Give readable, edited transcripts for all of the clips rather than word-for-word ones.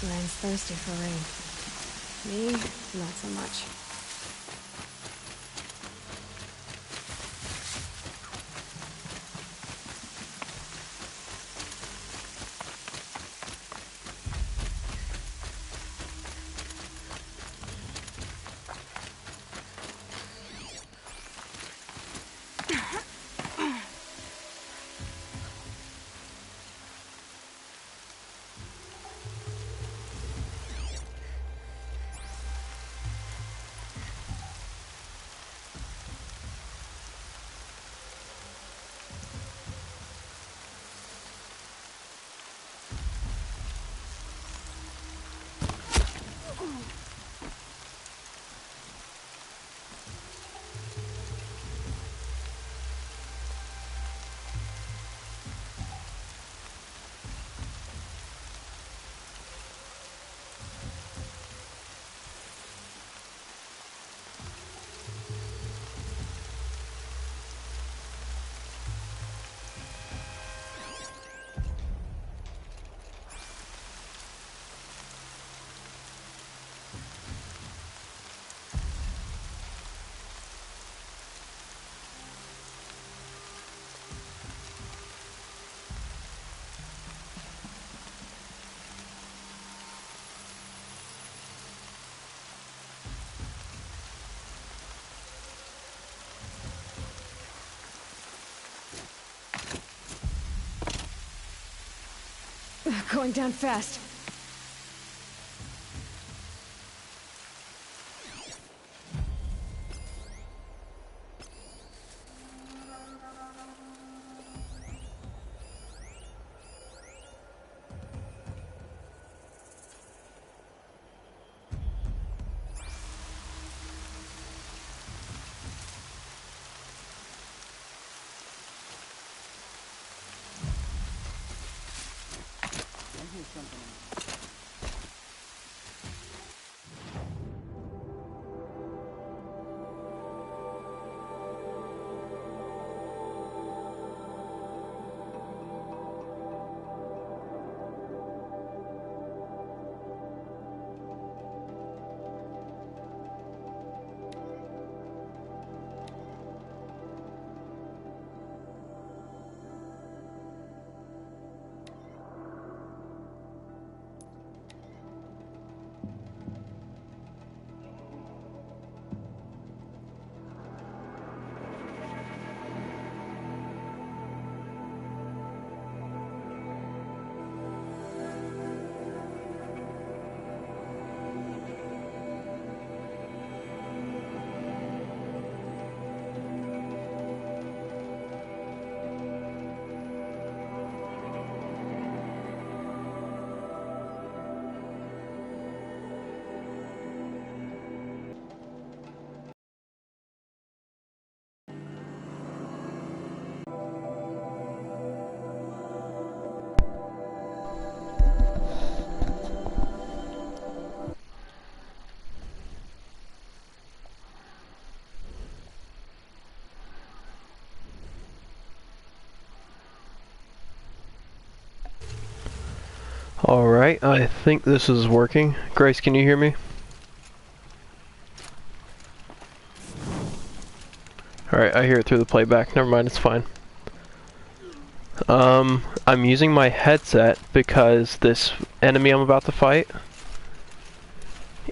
Land's thirsty for rain. Me, not so much. Going down fast. Alright, I think this is working. Grace, can you hear me? Alright, I hear it through the playback. Never mind, it's fine. I'm using my headset because this enemy I'm about to fight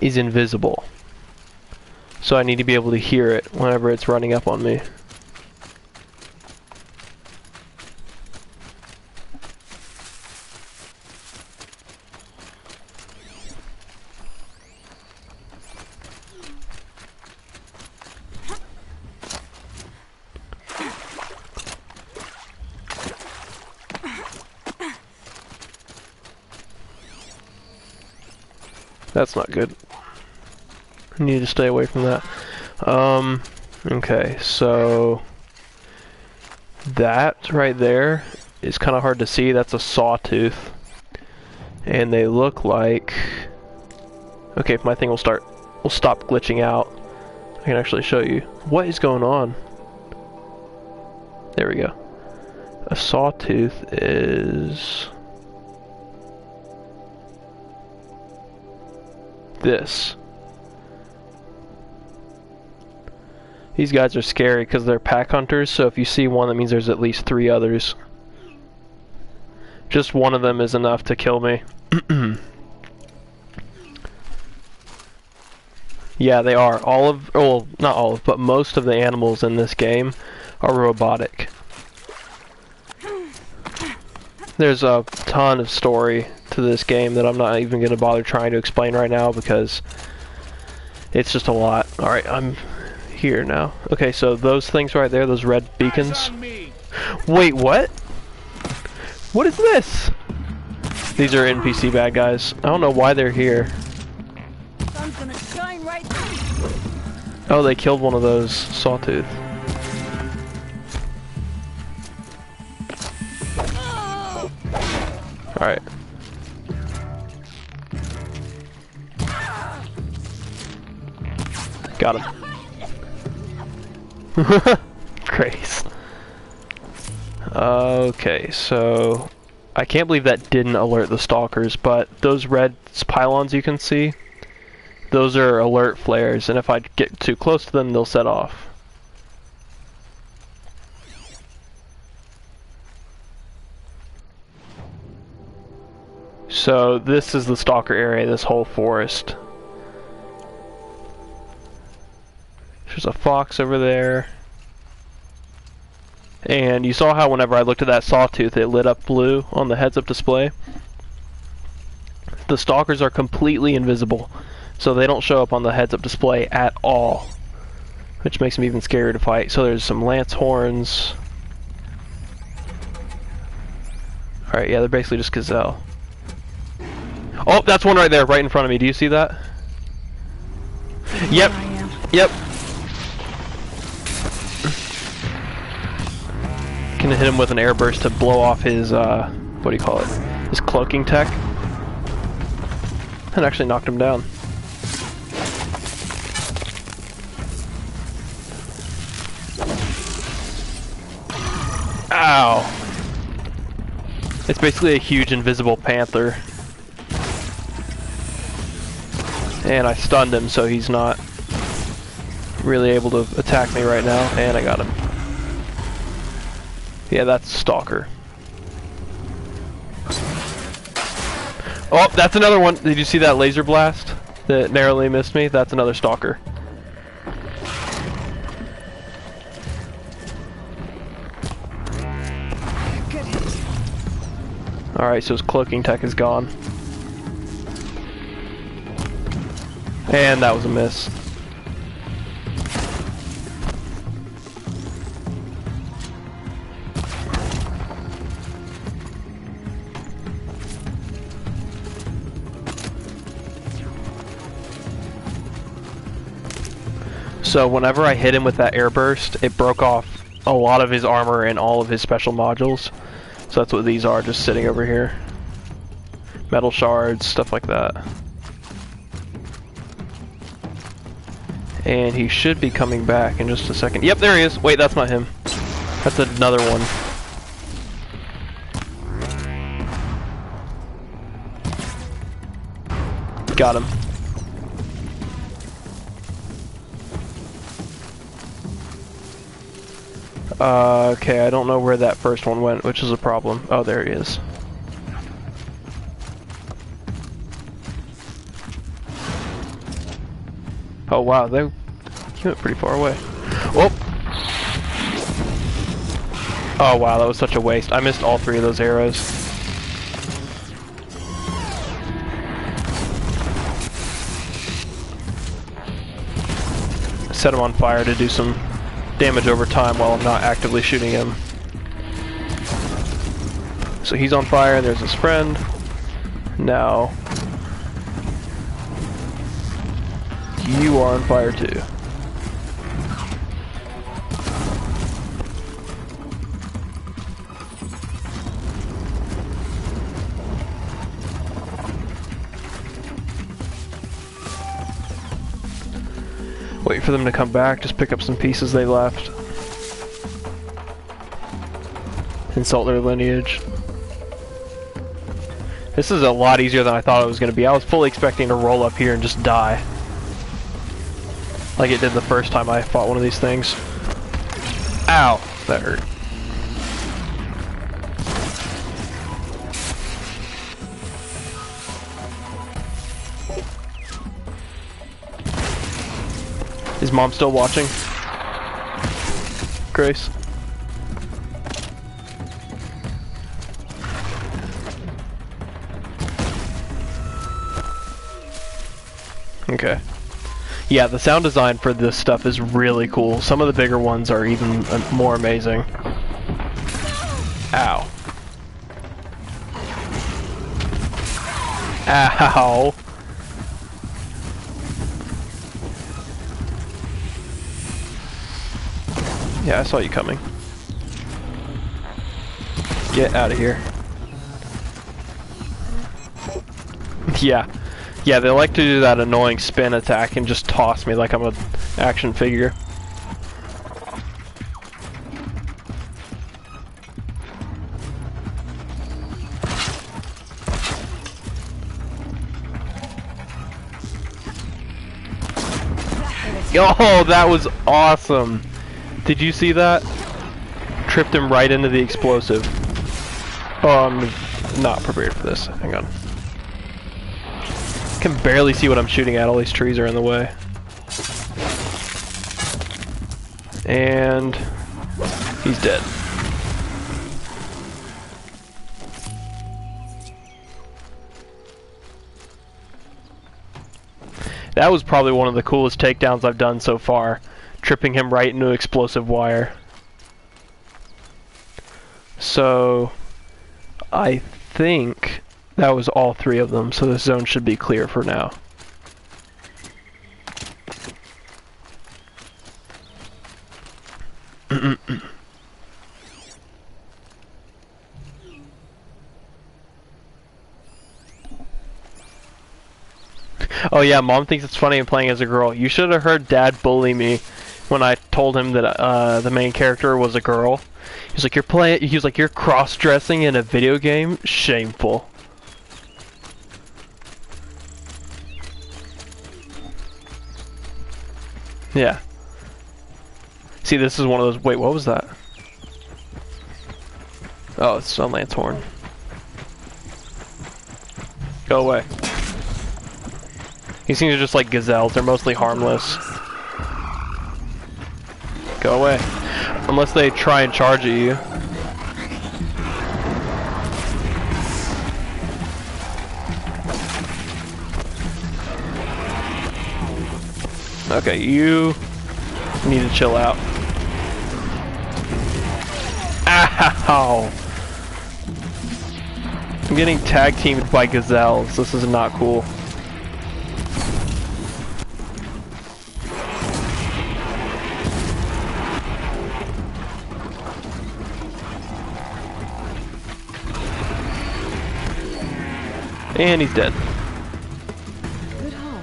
is invisible. So I need to be able to hear it whenever it's running up on me. That's not good. I need to stay away from that. Okay, so that right there is kind of hard to see. That's a sawtooth. And they look like... Okay, if my thing will stop glitching out, I can actually show you. What is going on? There we go. A sawtooth is... this. These guys are scary because they're pack hunters, so if you see one, that means there's at least 3 others. Just one of them is enough to kill me. Yeah, they are. Well, not all of, but most of the animals in this game are robotic. There's a ton of story to this game that I'm not even going to bother trying to explain right now because it's just a lot. Alright, I'm here now. Okay, so those things right there, those red beacons. Wait, what? What is this? These are NPC bad guys. I don't know why they're here. Oh, they killed one of those sawtooth. Alright. Got him. Grace. Okay, so I can't believe that didn't alert the stalkers, but those red pylons you can see, those are alert flares, and if I get too close to them, they'll set off. So this is the stalker area, this whole forest. There's a fox over there. And you saw how whenever I looked at that sawtooth, it lit up blue on the heads-up display. The stalkers are completely invisible, so they don't show up on the heads-up display at all, which makes them even scarier to fight. So there's some lance horns. Alright, yeah, they're basically just gazelle. Oh, that's one right there, right in front of me. Do you see that? Yep. Yep. Can hit him with an air burst to blow off his, what do you call it? His cloaking tech. That actually knocked him down. Ow! It's basically a huge invisible panther. And I stunned him, so he's not really able to attack me right now, and I got him. Yeah, that's Stalker. Oh, that's another one. Did you see that laser blast that narrowly missed me? That's another Stalker. Alright, so his cloaking tech is gone. And that was a miss. So whenever I hit him with that air burst, it broke off a lot of his armor and all of his special modules. So that's what these are, just sitting over here. Metal shards, stuff like that. And he should be coming back in just a second. Yep, there he is. Wait, that's not him. That's another one. Got him. Okay, I don't know where that first one went, which is a problem. Oh, there he is. Oh wow, he went pretty far away. Whoop! Oh wow, that was such a waste. I missed all 3 of those arrows. Set him on fire to do some damage over time while I'm not actively shooting him. So he's on fire, there's his friend. Now you are on fire too. Wait for them to come back, just pick up some pieces they left. Insult their lineage. This is a lot easier than I thought it was going to be. I was fully expecting to roll up here and just die. Like it did the first time I fought one of these things. Ow! That hurt. Is Mom still watching? Grace? Okay. Yeah, the sound design for this stuff is really cool. Some of the bigger ones are even more amazing. Ow. Ow. Yeah, I saw you coming. Get out of here. Yeah. Yeah, they like to do that annoying spin attack and just toss me like I'm an action figure. Oh, that was awesome! Did you see that? Tripped him right into the explosive. Oh, I'm not prepared for this. Hang on. I can barely see what I'm shooting at. All these trees are in the way. And he's dead. That was probably one of the coolest takedowns I've done so far. Tripping him right into explosive wire. So I think that was all three of them, so this zone should be clear for now. Oh yeah, Mom thinks it's funny I'm playing as a girl. You should have heard Dad bully me when I told him that the main character was a girl. He's like, you're cross-dressing in a video game? Shameful. Yeah. See, this is one of those... Wait, what was that? Oh, it's a Lanthorn. Go away. These things are just like gazelles. They're mostly harmless. Go away. Unless they try and charge at you. Okay, you need to chill out. Ow! I'm getting tag teamed by gazelles. This is not cool. And he's dead. Good haul.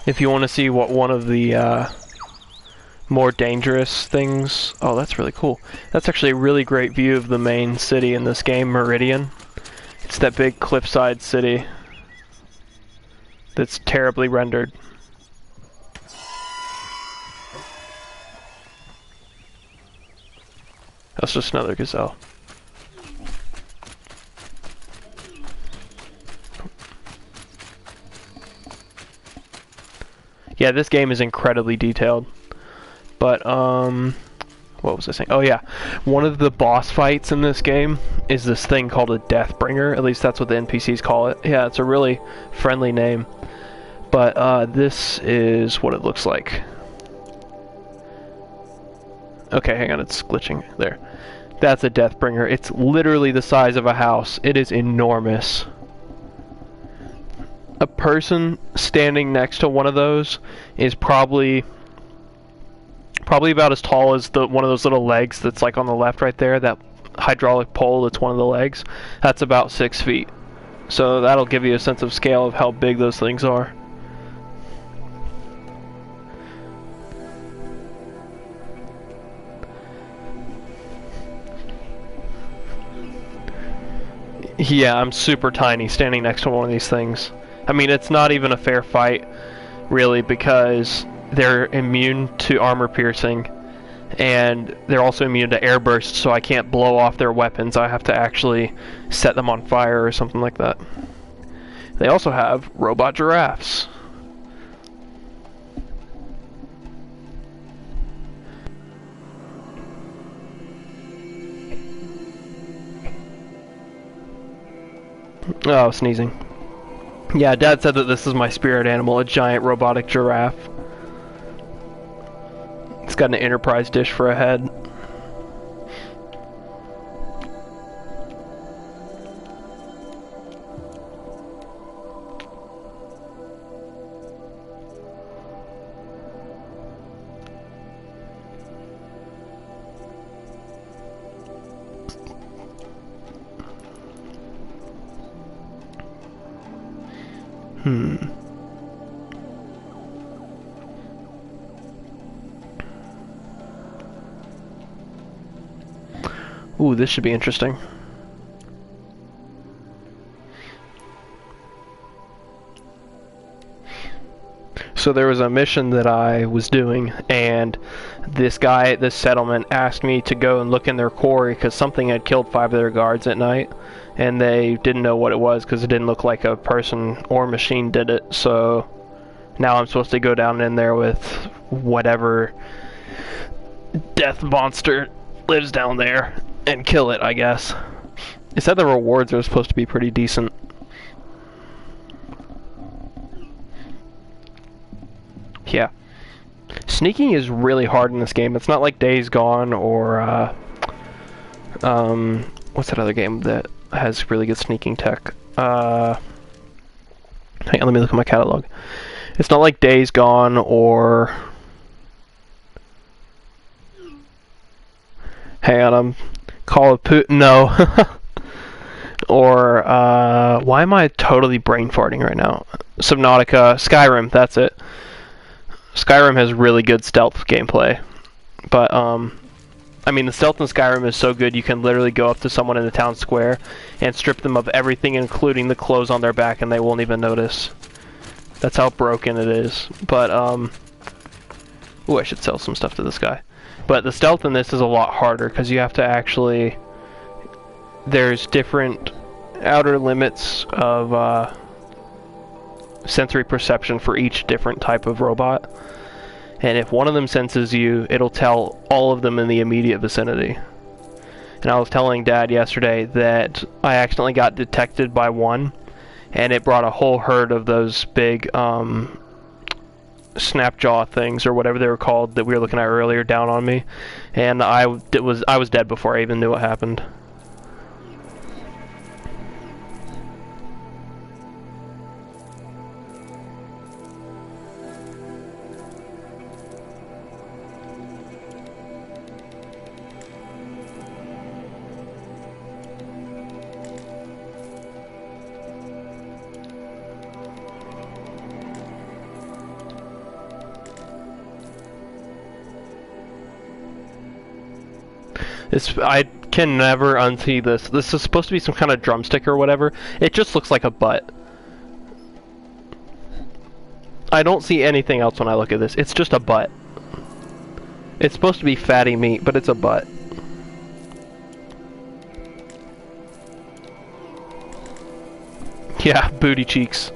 If you want to see what one of the more dangerous things... Oh, that's really cool. That's actually a really great view of the main city in this game, Meridian. It's that big cliffside city that's terribly rendered. That's just another gazelle. Yeah, this game is incredibly detailed. But, what was I saying? Oh yeah, one of the boss fights in this game is this thing called a Deathbringer. At least that's what the NPCs call it. Yeah, it's a really friendly name. But, this is what it looks like. Okay, hang on, it's glitching. There. That's a Deathbringer. It's literally the size of a house. It is enormous. A person standing next to one of those is probably about as tall as one of those little legs that's like on the left right there, that hydraulic pole that's one of the legs. That's about 6 feet. So that'll give you a sense of scale of how big those things are. Yeah, I'm super tiny standing next to one of these things. I mean, it's not even a fair fight, really, because they're immune to armor piercing, and they're also immune to air bursts, so I can't blow off their weapons. I have to actually set them on fire or something like that. They also have robot giraffes. Oh, sneezing. Yeah, Dad said that this is my spirit animal, a giant robotic giraffe. It's got an Enterprise dish for a head. Ooh, this should be interesting. So there was a mission that I was doing, and this guy at this settlement asked me to go and look in their quarry because something had killed 5 of their guards at night, and they didn't know what it was because it didn't look like a person or machine did it. So now I'm supposed to go down in there with whatever death monster lives down there and kill it, I guess. It said the rewards are supposed to be pretty decent. Yeah. Sneaking is really hard in this game. It's not like Days Gone or, what's that other game that has really good sneaking tech? Hang on, let me look at my catalog. It's not like Days Gone or... Hang on, I'm... Call of Putin, no. Or, why am I totally brain farting right now? Subnautica, Skyrim, that's it. Skyrim has really good stealth gameplay. But, I mean, the stealth in Skyrim is so good you can literally go up to someone in the town square and strip them of everything, including the clothes on their back, and they won't even notice. That's how broken it is. But, ooh, I should sell some stuff to this guy. But the stealth in this is a lot harder, because you have to actually... There's different outer limits of, sensory perception for each different type of robot. And if one of them senses you, it'll tell all of them in the immediate vicinity. And I was telling Dad yesterday that I accidentally got detected by one, and it brought a whole herd of those big, snapjaw things, or whatever they were called, that we were looking at earlier, down on me. And I was dead before I even knew what happened. I can never unsee this. This is supposed to be some kind of drumstick or whatever. It just looks like a butt. I don't see anything else when I look at this. It's just a butt. It's supposed to be fatty meat, but it's a butt. Yeah, booty cheeks.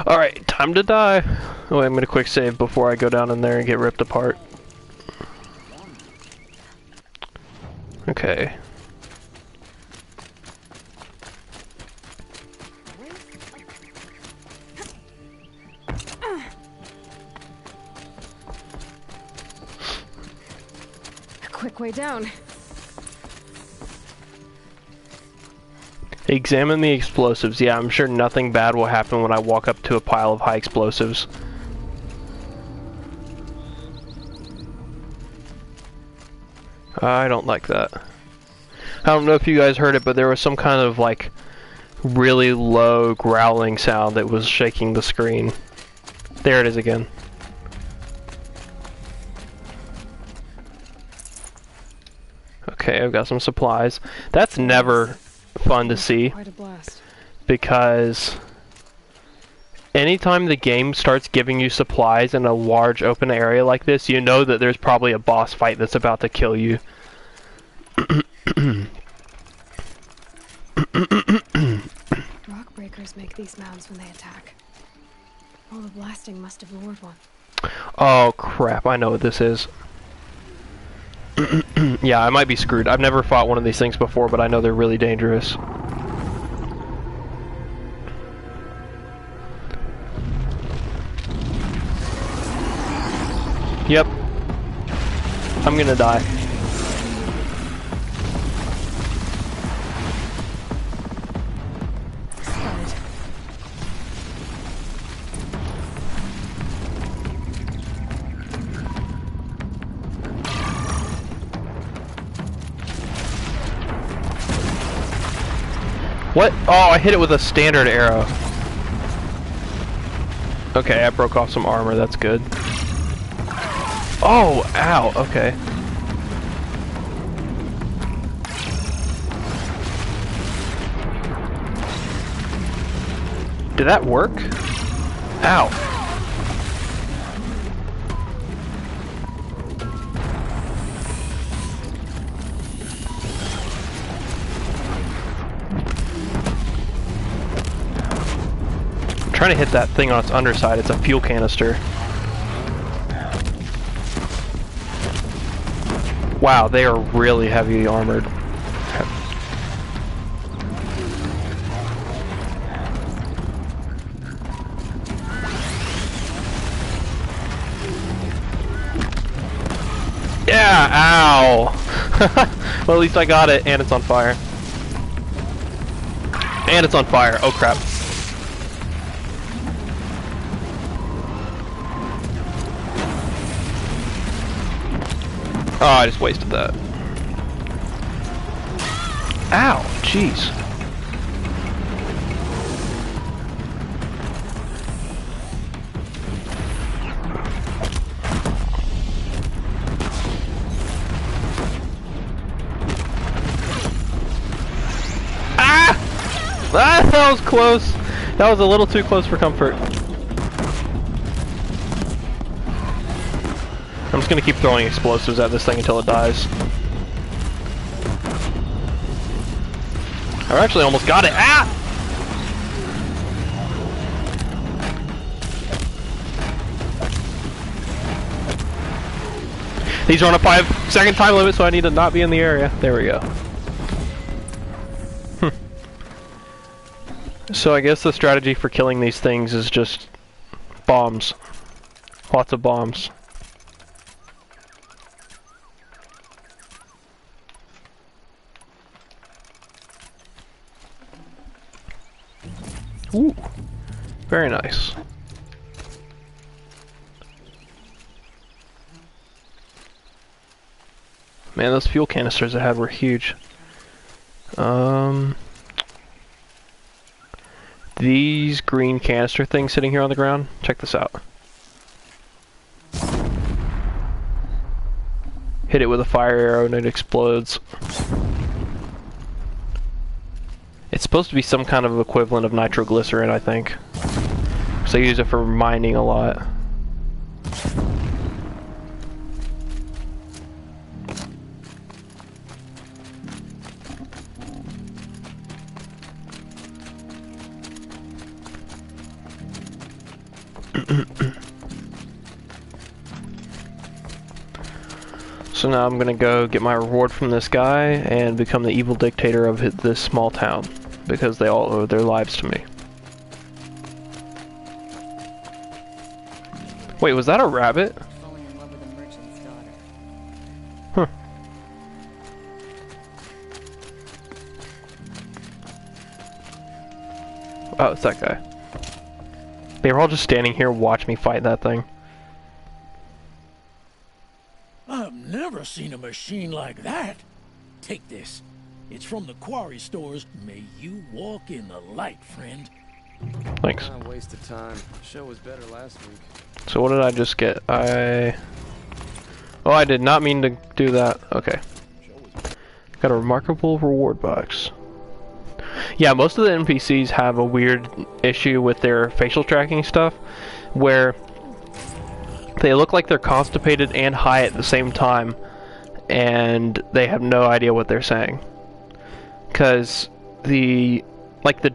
Alright, time to die. Oh, wait, I'm gonna quick save before I go down in there and get ripped apart. Okay. A quick way down. Examine the explosives. Yeah, I'm sure nothing bad will happen when I walk up to a pile of high explosives. I don't like that. I don't know if you guys heard it, but there was some kind of, like, really low growling sound that was shaking the screen. There it is again. Okay, I've got some supplies. That's never fun to see, Quite a blast. because anytime the game starts giving you supplies in a large open area like this, you know that there's probably a boss fight that's about to kill you. Rock breakers make these mounds when they attack. All the blasting must have lured one. Oh crap, I know what this is. Yeah, I might be screwed. I've never fought one of these things before, but I know they're really dangerous. Yep. I'm gonna die. What? Oh, I hit it with a standard arrow. Okay, I broke off some armor, that's good. Oh, ow, okay. Did that work? Ow. I'm trying to hit that thing on its underside. It's a fuel canister. Wow, they are really heavy armored. Yeah, ow! Well, at least I got it, and it's on fire. And it's on fire. Oh crap. Oh, I just wasted that. Ow, jeez. Ah! Ah, that was close. That was a little too close for comfort. I'm just gonna keep throwing explosives at this thing until it dies. I actually almost got it. Ah! These are on a 5-second time limit, so I need to not be in the area. There we go. So I guess the strategy for killing these things is just bombs. Lots of bombs. Ooh, very nice. Man, those fuel canisters I had were huge. These green canister things sitting here on the ground, check this out. Hit it with a fire arrow and it explodes. It's supposed to be some kind of equivalent of nitroglycerin, I think. So I use it for mining a lot. So now I'm gonna go get my reward from this guy and become the evil dictator of this small town, because they all owe their lives to me. Wait, was that a rabbit? Falling in love with a merchant's daughter. Huh. Oh, it's that guy. They were all just standing here watching me fight that thing. I've never seen a machine like that. Take this. It's from the quarry stores. May you walk in the light, friend. Thanks. Waste of time. Show was better last week. So what did I just get? Oh, I did not mean to do that. Okay. Got a remarkable reward box. Yeah, most of the NPCs have a weird issue with their facial tracking stuff, where they look like they're constipated and high at the same time, and they have no idea what they're saying. Because the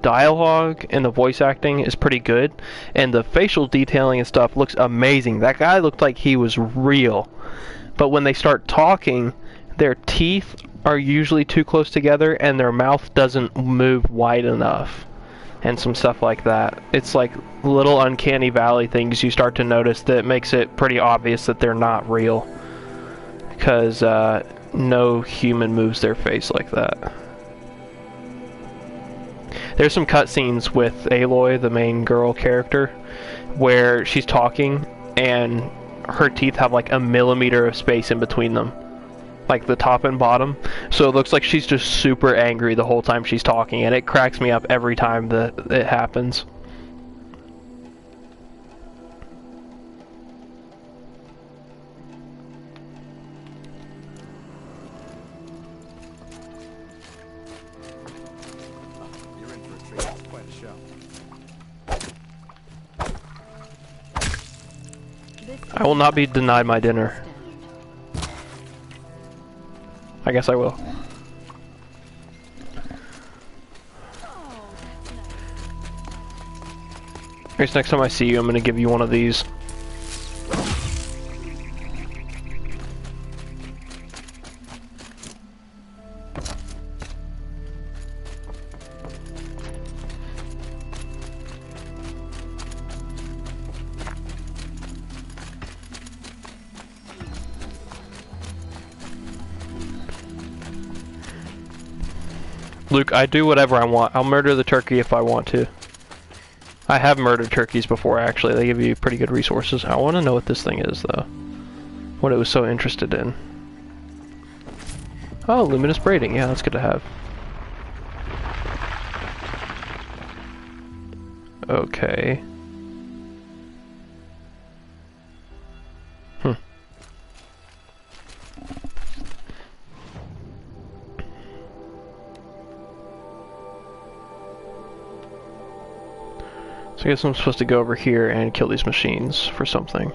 dialogue and the voice acting is pretty good, and the facial detailing and stuff looks amazing. That guy looked like he was real. But when they start talking, their teeth are usually too close together and their mouth doesn't move wide enough. And some stuff like that. It's like little uncanny valley things you start to notice that makes it pretty obvious that they're not real. Because no human moves their face like that. There's some cutscenes with Aloy, the main girl character, where she's talking and her teeth have like a millimeter of space in between them. Like the top and bottom. So it looks like she's just super angry the whole time she's talking, and it cracks me up every time that it happens. You're in for a treat. It's quite a show. I will not be denied my dinner. I guess I will. I guess next time I see you, I'm gonna give you one of these. Luke, I do whatever I want. I'll murder the turkey if I want to. I have murdered turkeys before, actually. They give you pretty good resources. I want to know what this thing is, though. What it was so interested in. Oh, luminous braiding. Yeah, that's good to have. Okay. So I guess I'm supposed to go over here and kill these machines for something.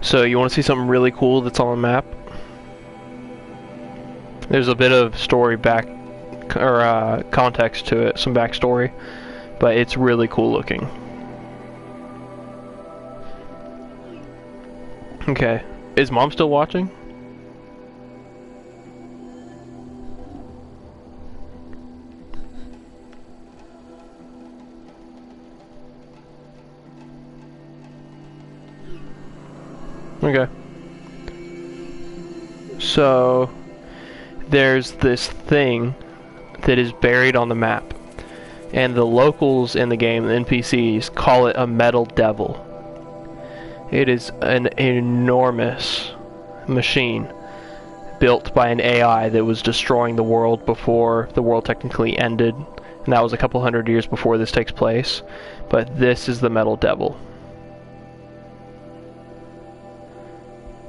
So you want to see something really cool that's on the map? There's a bit of story back, or context to it, some backstory, but it's really cool looking. Okay, is Mom still watching? Okay. So, there's this thing that is buried on the map. And the locals in the game, the NPCs, call it a metal devil. It is an enormous machine built by an AI that was destroying the world before the world technically ended. And that was a couple hundred years before this takes place. But this is the metal devil.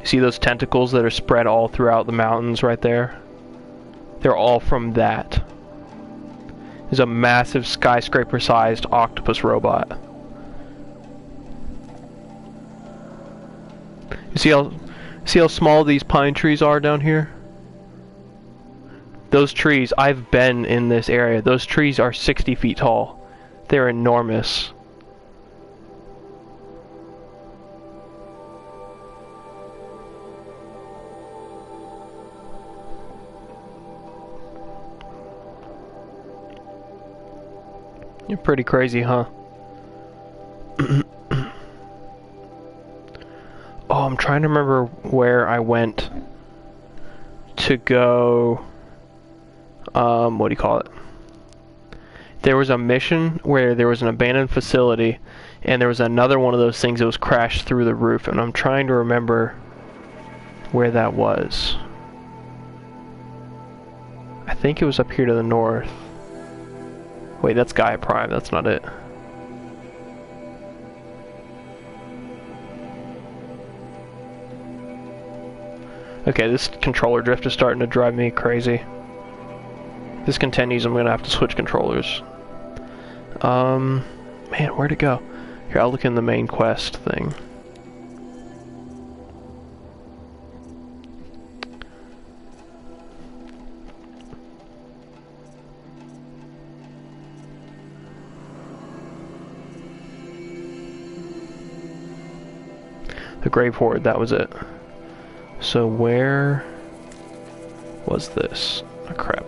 See those tentacles that are spread all throughout the mountains right there? They're all from that. There's a massive skyscraper-sized octopus robot. You see how small these pine trees are down here? Those trees, I've been in this area. Those trees are 60 feet tall. They're enormous. You're pretty crazy, huh? Oh, I'm trying to remember where I went to go, what do you call it? There was a mission where there was an abandoned facility, and there was another one of those things that was crashed through the roof, and I'm trying to remember where that was. I think it was up here to the north. Wait, that's Gaia Prime, that's not it. Okay, this controller drift is starting to drive me crazy. If this continues, I'm gonna have to switch controllers. Man, where'd it go? Here, I'll look in the main quest thing. The Grave Horde, that was it. So where was this? Oh crap.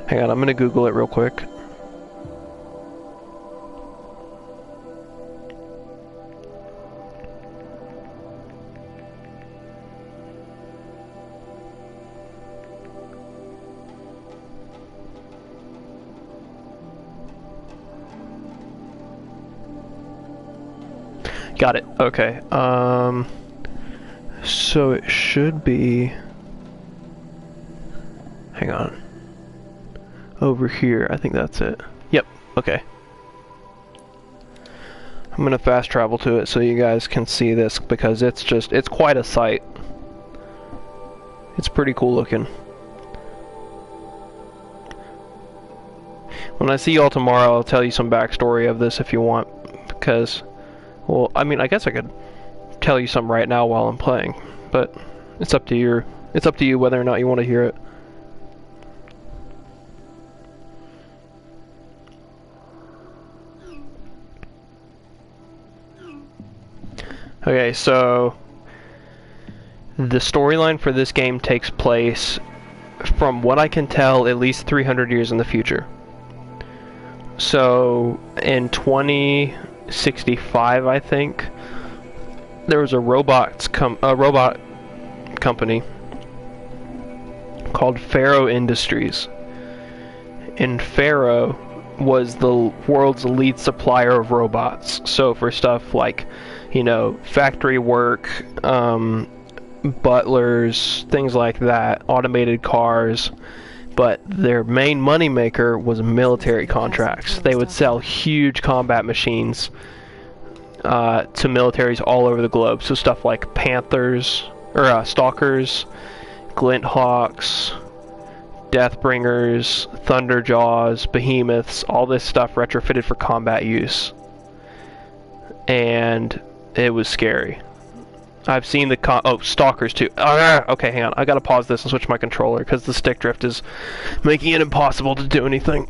Hang on, I'm gonna Google it real quick. Got it. Okay. So it should be... Hang on. Over here. I think that's it. Yep. Okay. I'm gonna fast travel to it so you guys can see this because it's quite a sight. It's pretty cool looking. When I see y'all tomorrow, I'll tell you some backstory of this if you want, because... Well, I mean, I guess I could tell you some right now while I'm playing, but it's up to you whether or not you want to hear it. Okay, so the storyline for this game takes place, from what I can tell, at least 300 years in the future. So in 2065, I think, there was a robot company called Pharaoh Industries, and Pharaoh was the world's lead supplier of robots. So for stuff like, you know, factory work, butlers, things like that, automated cars. But their main moneymaker was military contracts. They would sell huge combat machines to militaries all over the globe. So stuff like Panthers, or Stalkers, Glinthawks, Deathbringers, Thunderjaws, Behemoths, all this stuff retrofitted for combat use. And it was scary. I've seen the Stalkers too. Okay, hang on. I gotta pause this and switch my controller because the stick drift is making it impossible to do anything.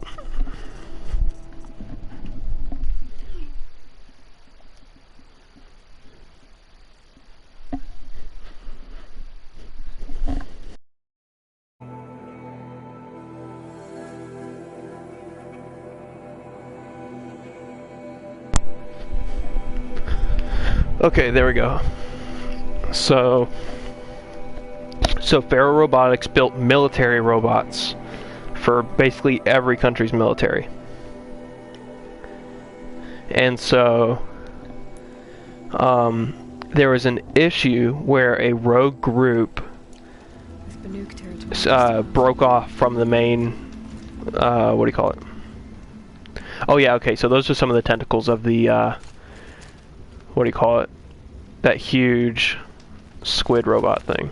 Okay, there we go. So Pharaoh Robotics built military robots for basically every country's military. And so there was an issue where a rogue group broke off from the main, what do you call it? Oh yeah, okay, so those are some of the tentacles of the, what do you call it? That huge squid robot thing.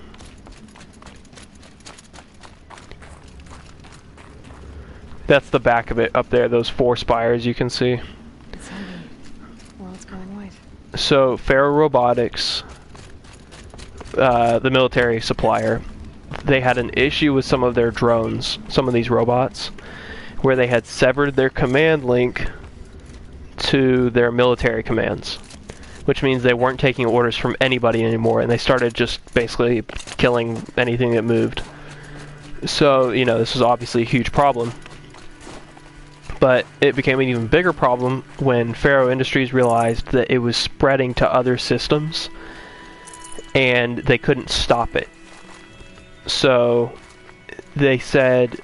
That's the back of it up there, those 4 spires you can see. It's heavy. World's going white. So Pharaoh Robotics, the military supplier, they had an issue with some of their drones, some of these robots, where they had severed their command link to their military commands, which means they weren't taking orders from anybody anymore, and they started just basically killing anything that moved. So, you know, this was obviously a huge problem. But it became an even bigger problem when Faro Industries realized that it was spreading to other systems, and they couldn't stop it. So they said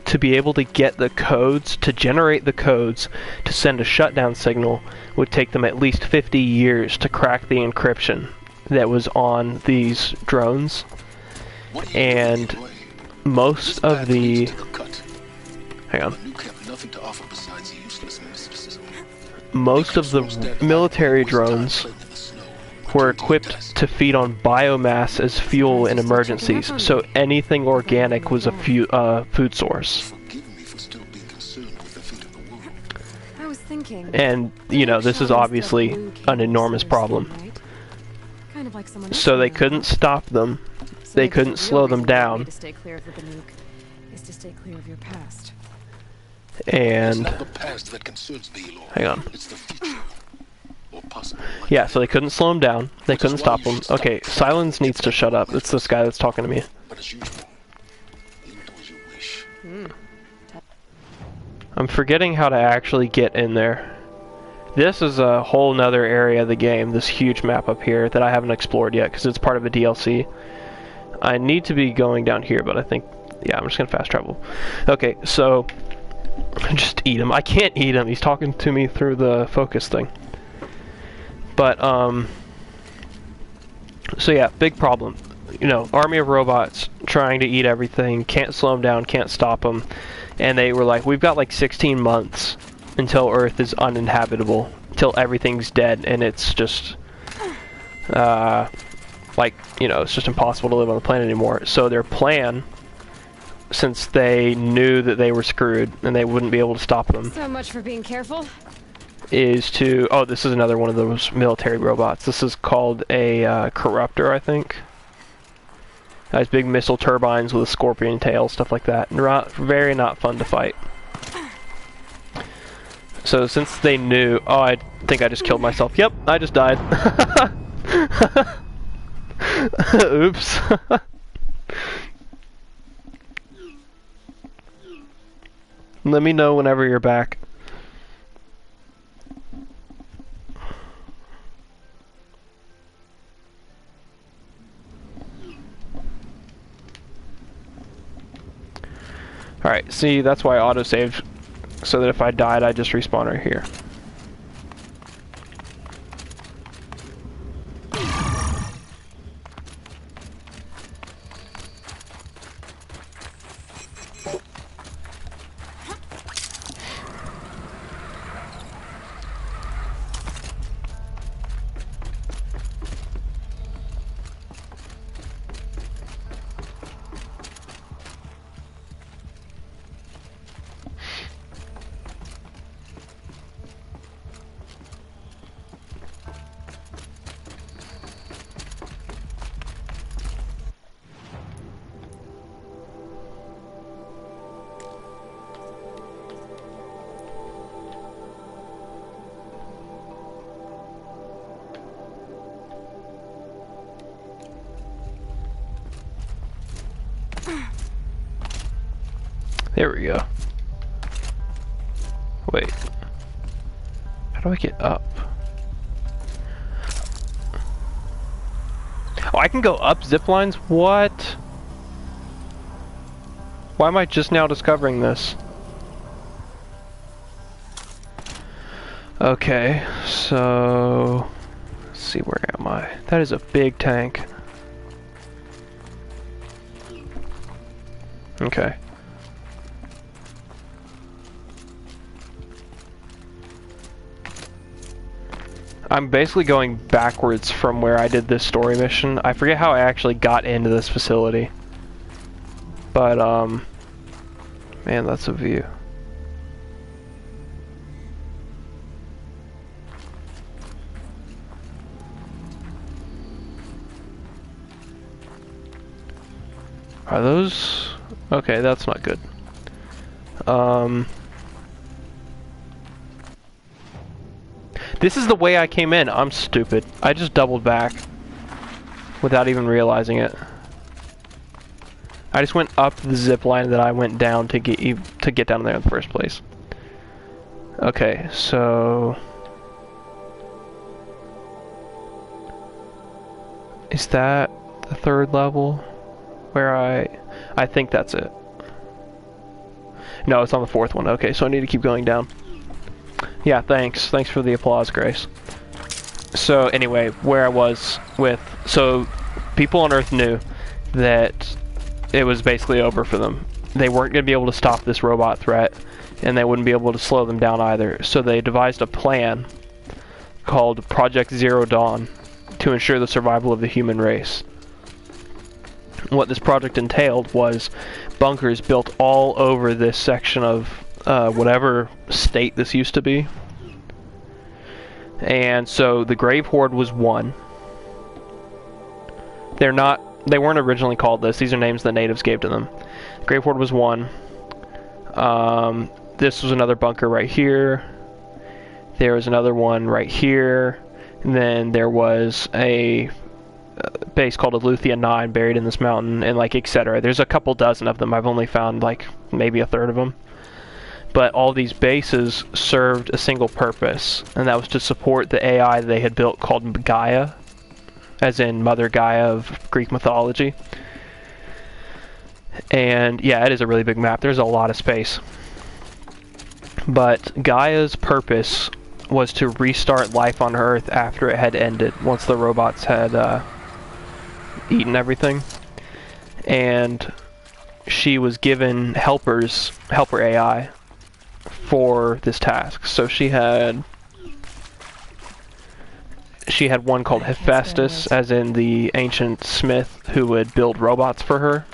to be able to get the codes, to generate the codes to send a shutdown signal, would take them at least 50 years to crack the encryption that was on these drones. And most of the... Hang on. Most of the military drones were equipped to feed on biomass as fuel in emergencies, so anything organic was a food source. I was thinking. And, you know, this is obviously an enormous problem. Kind of like someone So they couldn't stop them. They couldn't slow them down. To stay clear of the nuke is to stay clear of your past. And It's not the past that concerns me, Lord. hang on. It's the future. Or possible. Yeah, so they couldn't slow him down. They couldn't stop him. Okay, Silence needs to shut up. It's this guy that's talking to me. But as usual, you do as you wish. I'm forgetting how to actually get in there. This is a whole nother area of the game, this huge map up here that I haven't explored yet because it's part of a DLC. I need to be going down here, but I think, yeah, I'm just gonna fast travel. Okay, so just eat him. I can't eat him. He's talking to me through the focus thing. But so yeah, big problem. You know, army of robots trying to eat everything, can't slow them down, can't stop them. And they were like, we've got like 16 months until Earth is uninhabitable, until everything's dead, and it's just like, you know, it's just impossible to live on the planet anymore. So their plan, since they knew that they were screwed and they wouldn't be able to stop them, So much for being careful. is to... Oh, this is another one of those military robots. This is called a Corruptor, I think. Has big missile turbines with a scorpion tail, stuff like that. Very not fun to fight. So since they knew... Oh, I think I just killed myself. Yep, I just died. Oops. Let me know whenever you're back. Alright, see, that's why I auto-saved, so that if I died, I just respawn right here. There we go. Wait. How do I get up? Oh, I can go up zip lines? What? Why am I just now discovering this? Okay, so... Let's see, where am I? That is a big tank. Okay. I'm basically going backwards from where I did this story mission. I forget how I actually got into this facility. But, man, that's a view. Are those... Okay, that's not good. This is the way I came in. I'm stupid. I just doubled back without even realizing it. I just went up the zip line that I went down to get down there in the first place. Okay, so... Is that the third level? Where I think that's it. No, it's on the fourth one. Okay, so I need to keep going down. Yeah, thanks. Thanks for the applause, Grace. So anyway, where I was with... So, people on Earth knew that it was basically over for them. They weren't going to be able to stop this robot threat, and they wouldn't be able to slow them down either. So they devised a plan called Project Zero Dawn to ensure the survival of the human race. What this project entailed was bunkers built all over this section of whatever state this used to be. And so the Grave Horde was one. They weren't originally called this. These are names the natives gave to them. Grave Horde was one. This was another bunker right here. There was another one right here. And then there was a base called Aletheia 9 buried in this mountain, and like etc. There's a couple dozen of them. I've only found like maybe a third of them. But all these bases served a single purpose, and that was to support the AI they had built called Gaia, as in Mother Gaia of Greek mythology. And yeah, it is a really big map. There's a lot of space. But Gaia's purpose was to restart life on Earth after it had ended, once the robots had eaten everything. And she was given helper AI for this task. So she had one called Hephaestus, as in the ancient smith who would build robots for her.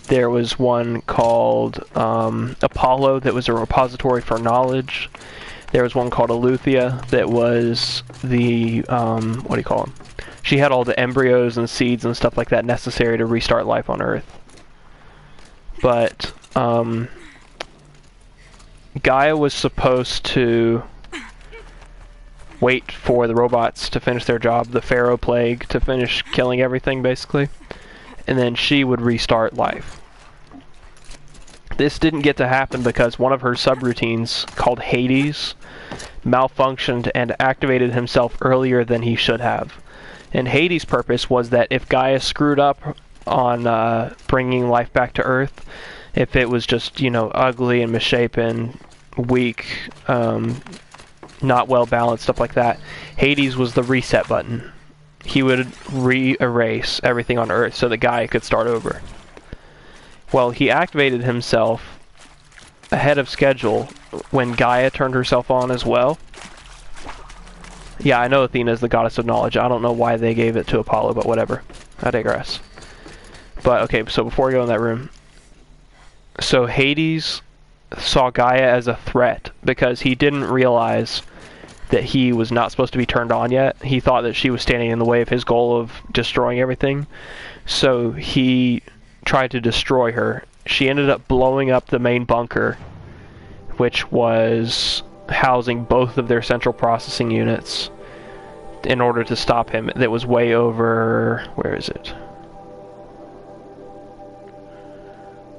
There was one called Apollo that was a repository for knowledge. There was one called Aletheia that was the, what do you call them? She had all the embryos and seeds and stuff like that necessary to restart life on Earth. But Gaia was supposed to wait for the robots to finish their job, the Pharaoh Plague, to finish killing everything, basically. And then she would restart life. This didn't get to happen because one of her subroutines, called Hades, malfunctioned and activated himself earlier than he should have. And Hades' purpose was that if Gaia screwed up on bringing life back to Earth, if it was just, you know, ugly and misshapen, weak, not well balanced, stuff like that, Hades was the reset button. He would re-erase everything on Earth so that Gaia could start over. Well, he activated himself ahead of schedule when Gaia turned herself on as well. Yeah, I know Athena is the goddess of knowledge. I don't know why they gave it to Apollo, but whatever. I digress. But, okay, so before we go in that room. So Hades saw Gaia as a threat because he didn't realize that he was not supposed to be turned on yet. He thought that she was standing in the way of his goal of destroying everything. So he tried to destroy her. She ended up blowing up the main bunker, which was housing both of their central processing units, in order to stop him. That was way over... where is it?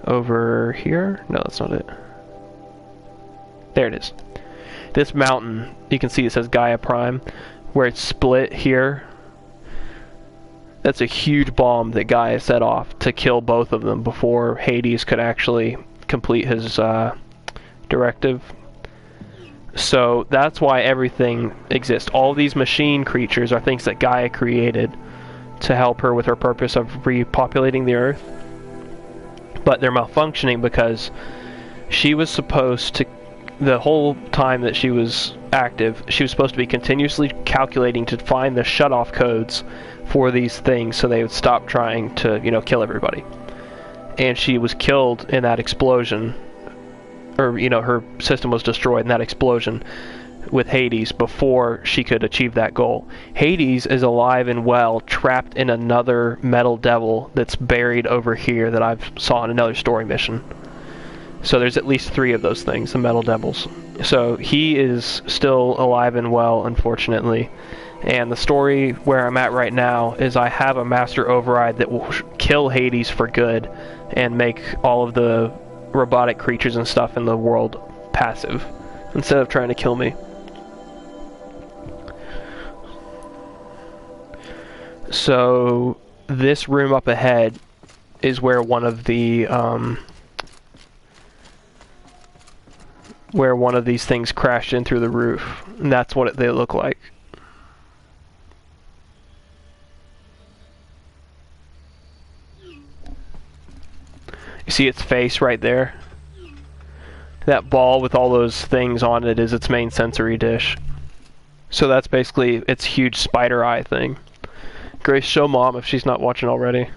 Over here? No, that's not it. There it is. This mountain, you can see it says Gaia Prime, where it's split here. That's a huge bomb that Gaia set off to kill both of them before Hades could actually complete his directive. So that's why everything exists. All these machine creatures are things that Gaia created to help her with her purpose of repopulating the Earth. But they're malfunctioning because she was supposed to, the whole time that she was active, she was supposed to be continuously calculating to find the shut-off codes for these things so they would stop trying to, you know, kill everybody. And she was killed in that explosion, or, you know, her system was destroyed in that explosion with Hades before she could achieve that goal. Hades is alive and well, trapped in another metal devil that's buried over here that I've saw in another story mission. So there's at least 3 of those things, the metal devils. So he is still alive and well, unfortunately. And the story where I'm at right now is I have a master override that will kill Hades for good and make all of the robotic creatures and stuff in the world passive instead of trying to kill me. So this room up ahead is where one of the where one of these things crashed in through the roof, and that's what they look like. You see its face right there? That ball with all those things on it is its main sensory dish. So that's basically its huge spider eye thing. Grace, show Mom if she's not watching already.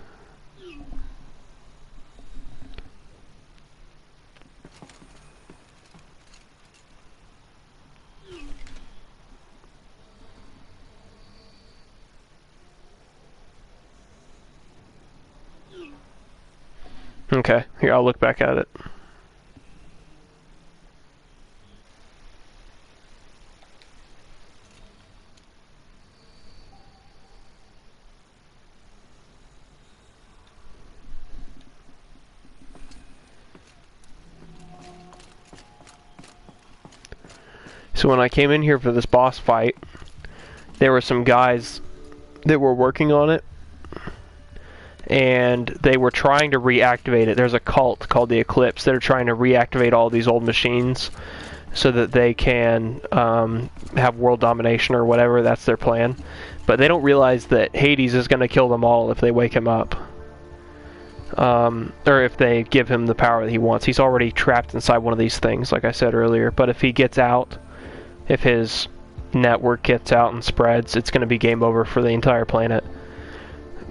Okay, here, I'll look back at it. So when I came in here for this boss fight, there were some guys that were working on it, and they were trying to reactivate it. There's a cult called the Eclipse that are trying to reactivate all these old machines so that they can have world domination or whatever. That's their plan. But they don't realize that Hades is going to kill them all if they wake him up. Or if they give him the power that he wants. He's already trapped inside one of these things, like I said earlier. But if he gets out, if his network gets out and spreads, it's going to be game over for the entire planet.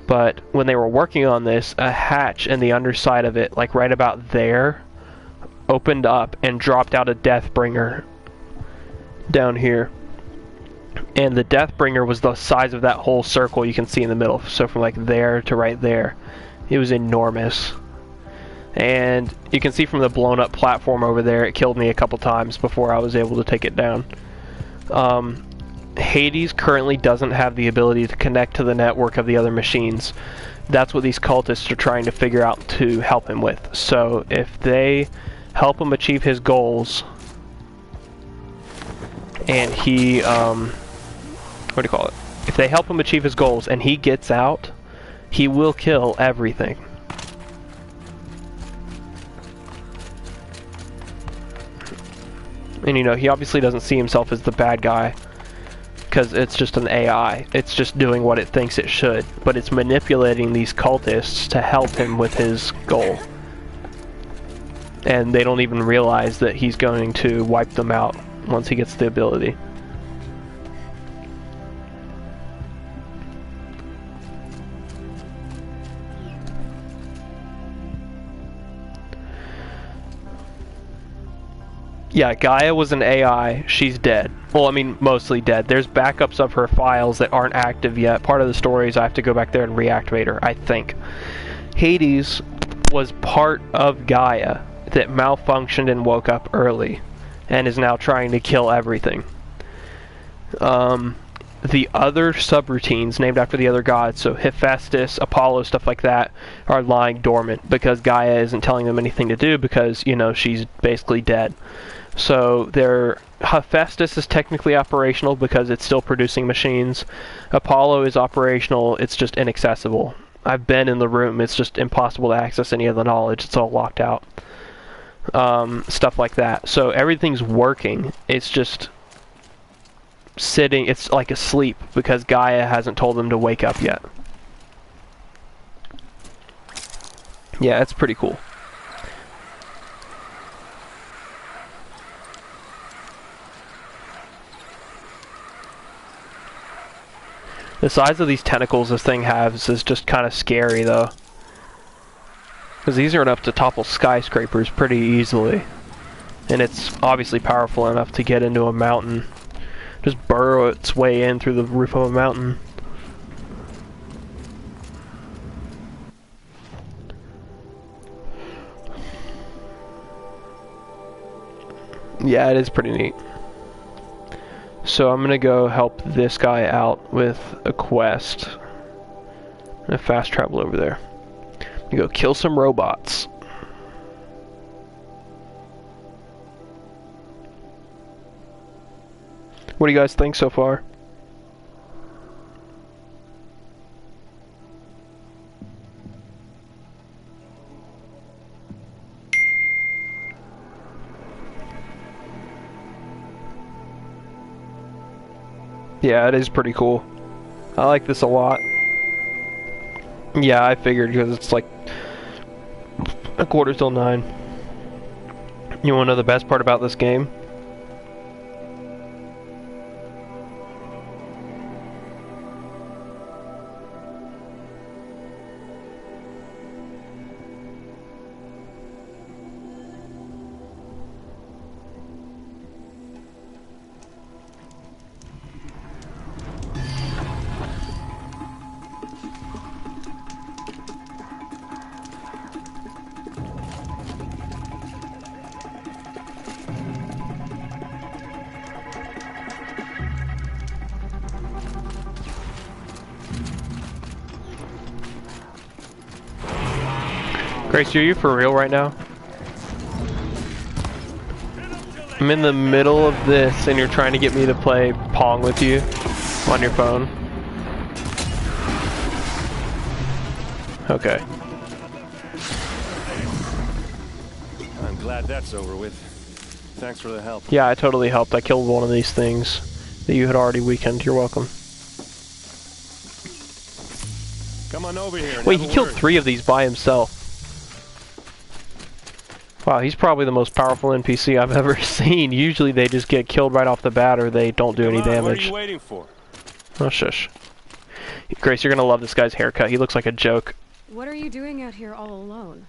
But when they were working on this, a hatch in the underside of it, like right about there, opened up and dropped out a Deathbringer down here. And the Deathbringer was the size of that whole circle you can see in the middle. So from like there to right there, it was enormous. And you can see from the blown up platform over there, it killed me a couple times before I was able to take it down. Hades currently doesn't have the ability to connect to the network of the other machines. That's what these cultists are trying to figure out to help him with. So if they help him achieve his goals, and he, what do you call it? If they help him achieve his goals and he gets out, he will kill everything. And you know, he obviously doesn't see himself as the bad guy, because it's just an AI. It's just doing what it thinks it should, but it's manipulating these cultists to help him with his goal. And they don't even realize that he's going to wipe them out once he gets the ability. Yeah, Gaia was an AI. She's dead. Well, I mean, mostly dead. There's backups of her files that aren't active yet. Part of the story is I have to go back there and reactivate her, I think. Hades was part of Gaia that malfunctioned and woke up early and is now trying to kill everything. The other subroutines named after the other gods, so Hephaestus, Apollo, stuff like that, are lying dormant because Gaia isn't telling them anything to do because, you know, she's basically dead. So Hephaestus is technically operational because it's still producing machines. Apollo is operational, it's just inaccessible. I've been in the room, it's just impossible to access any of the knowledge, it's all locked out. Stuff like that. So everything's working, it's just sitting, it's like asleep because Gaia hasn't told them to wake up yet. Yeah, it's pretty cool. The size of these tentacles this thing has is just kind of scary though, because these are enough to topple skyscrapers pretty easily, and it's obviously powerful enough to get into a mountain. Just burrow its way in through the roof of a mountain. Yeah, it is pretty neat. So I'm gonna go help this guy out with a quest. I'm gonna fast travel over there. I'm gonna go kill some robots. What do you guys think so far? Yeah, it is pretty cool. I like this a lot. Yeah, I figured because it's like a quarter till 9. You want to know the best part about this game? Grace, are you for real right now? I'm in the middle of this and you're trying to get me to play Pong with you on your phone. Okay. I'm glad that's over with. Thanks for the help. Yeah, I totally helped. I killed one of these things that you had already weakened. You're welcome. Come on over here. Wait, he killed 3 of these by himself. Wow, he's probably the most powerful NPC I've ever seen. Usually they just get killed right off the bat or they don't do any damage. What are you waiting for? Oh, shush. Grace, you're gonna love this guy's haircut. He looks like a joke. What are you doing out here all alone?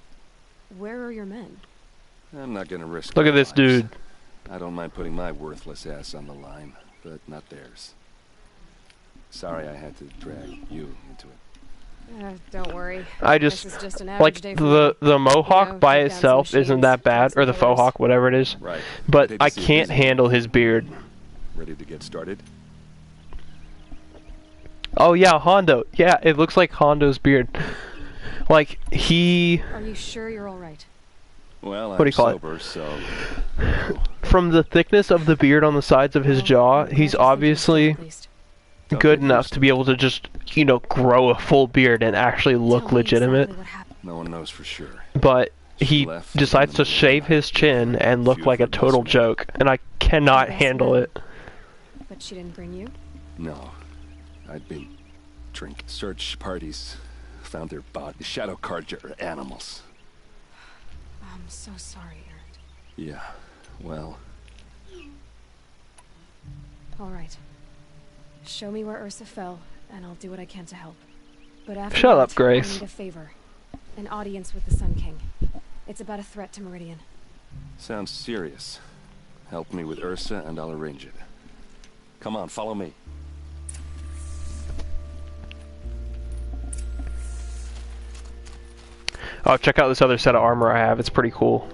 Where are your men? I'm not gonna risk. Look at this dude. I don't mind putting my worthless ass on the line, but not theirs. Sorry I had to drag you into it. Don't worry. I This just is just an average like day for me. the mohawk You know, by take down itself some isn't machines, that bad, some or the faux killers. hawk, whatever it is. Right. But Hate to I see it can't busy. handle his beard. Ready to get started? Oh yeah, Hondo. Yeah, it looks like Hondo's beard. Like he. Are you sure you're all right? Well, What do I'm you call it? sober, so From the thickness of the beard on the sides of his Well, jaw, I'm glad he's you seem to be obviously at least. Don't good get enough used to be able to just, you know, grow a full beard and actually look Tell me legitimate. exactly what happened. no one knows for sure. But he left decides in to the shave his chin and look Few like a of her total best men. joke, and I cannot Best handle men? it. But she didn't bring you? No, I'd been search parties, found their bodies. Shadow cards are animals. I'm so sorry, Aaron. Yeah, well, All right. Show me where Ursa fell, and I'll do what I can to help. But after Shut that, up, Grace. I need a favor. An audience with the Sun King. It's about a threat to Meridian. sounds serious. Help me with Ursa and I'll arrange it. Come on, follow me. Oh, check out this other set of armor I have. It's pretty cool.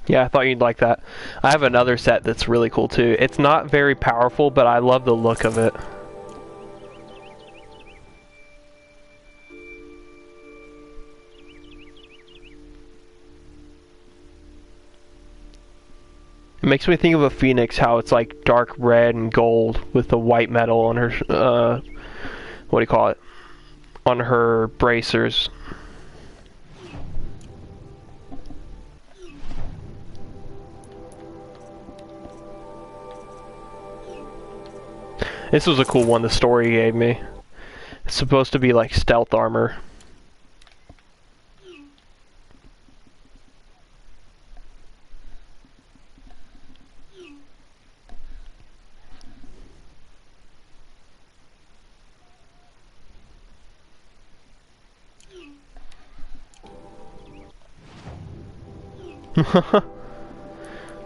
Yeah, I thought you'd like that. I have another set that's really cool too. It's not very powerful, but I love the look of it. It makes me think of a phoenix, how it's like dark red and gold with the white metal on her, what do you call it? On her bracers. This was a cool one the story gave me. It's supposed to be like stealth armor.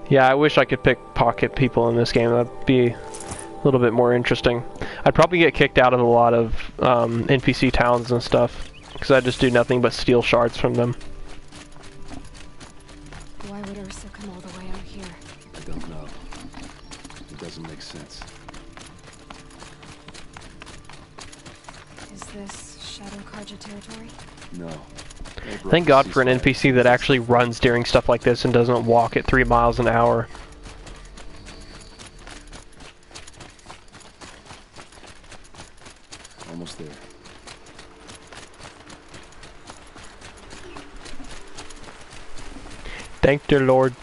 Yeah, I wish I could pickpocket people in this game. That'd be a little bit more interesting. I'd probably get kicked out of a lot of NPC towns and stuff, because I just do nothing but steal shards from them. Why would Ursa come all the way out here? I don't know. It doesn't make sense. this Shadow Karja territory? No. Thank God for an NPC that actually runs during stuff like this and doesn't walk at 3 miles an hour. Almost there. Thank dear Lord.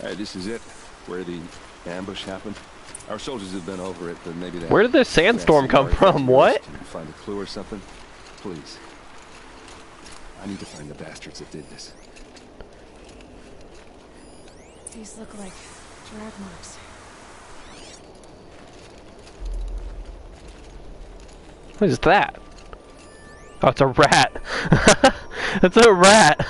Alright, this is it. Where the ambush happened. Our soldiers have been over it, but maybe they... Where did this sandstorm come from? What? Find a clue or something? Please. I need to find the bastards that did this. These look like drag marks. What is that? Oh, it's a rat. It's a rat.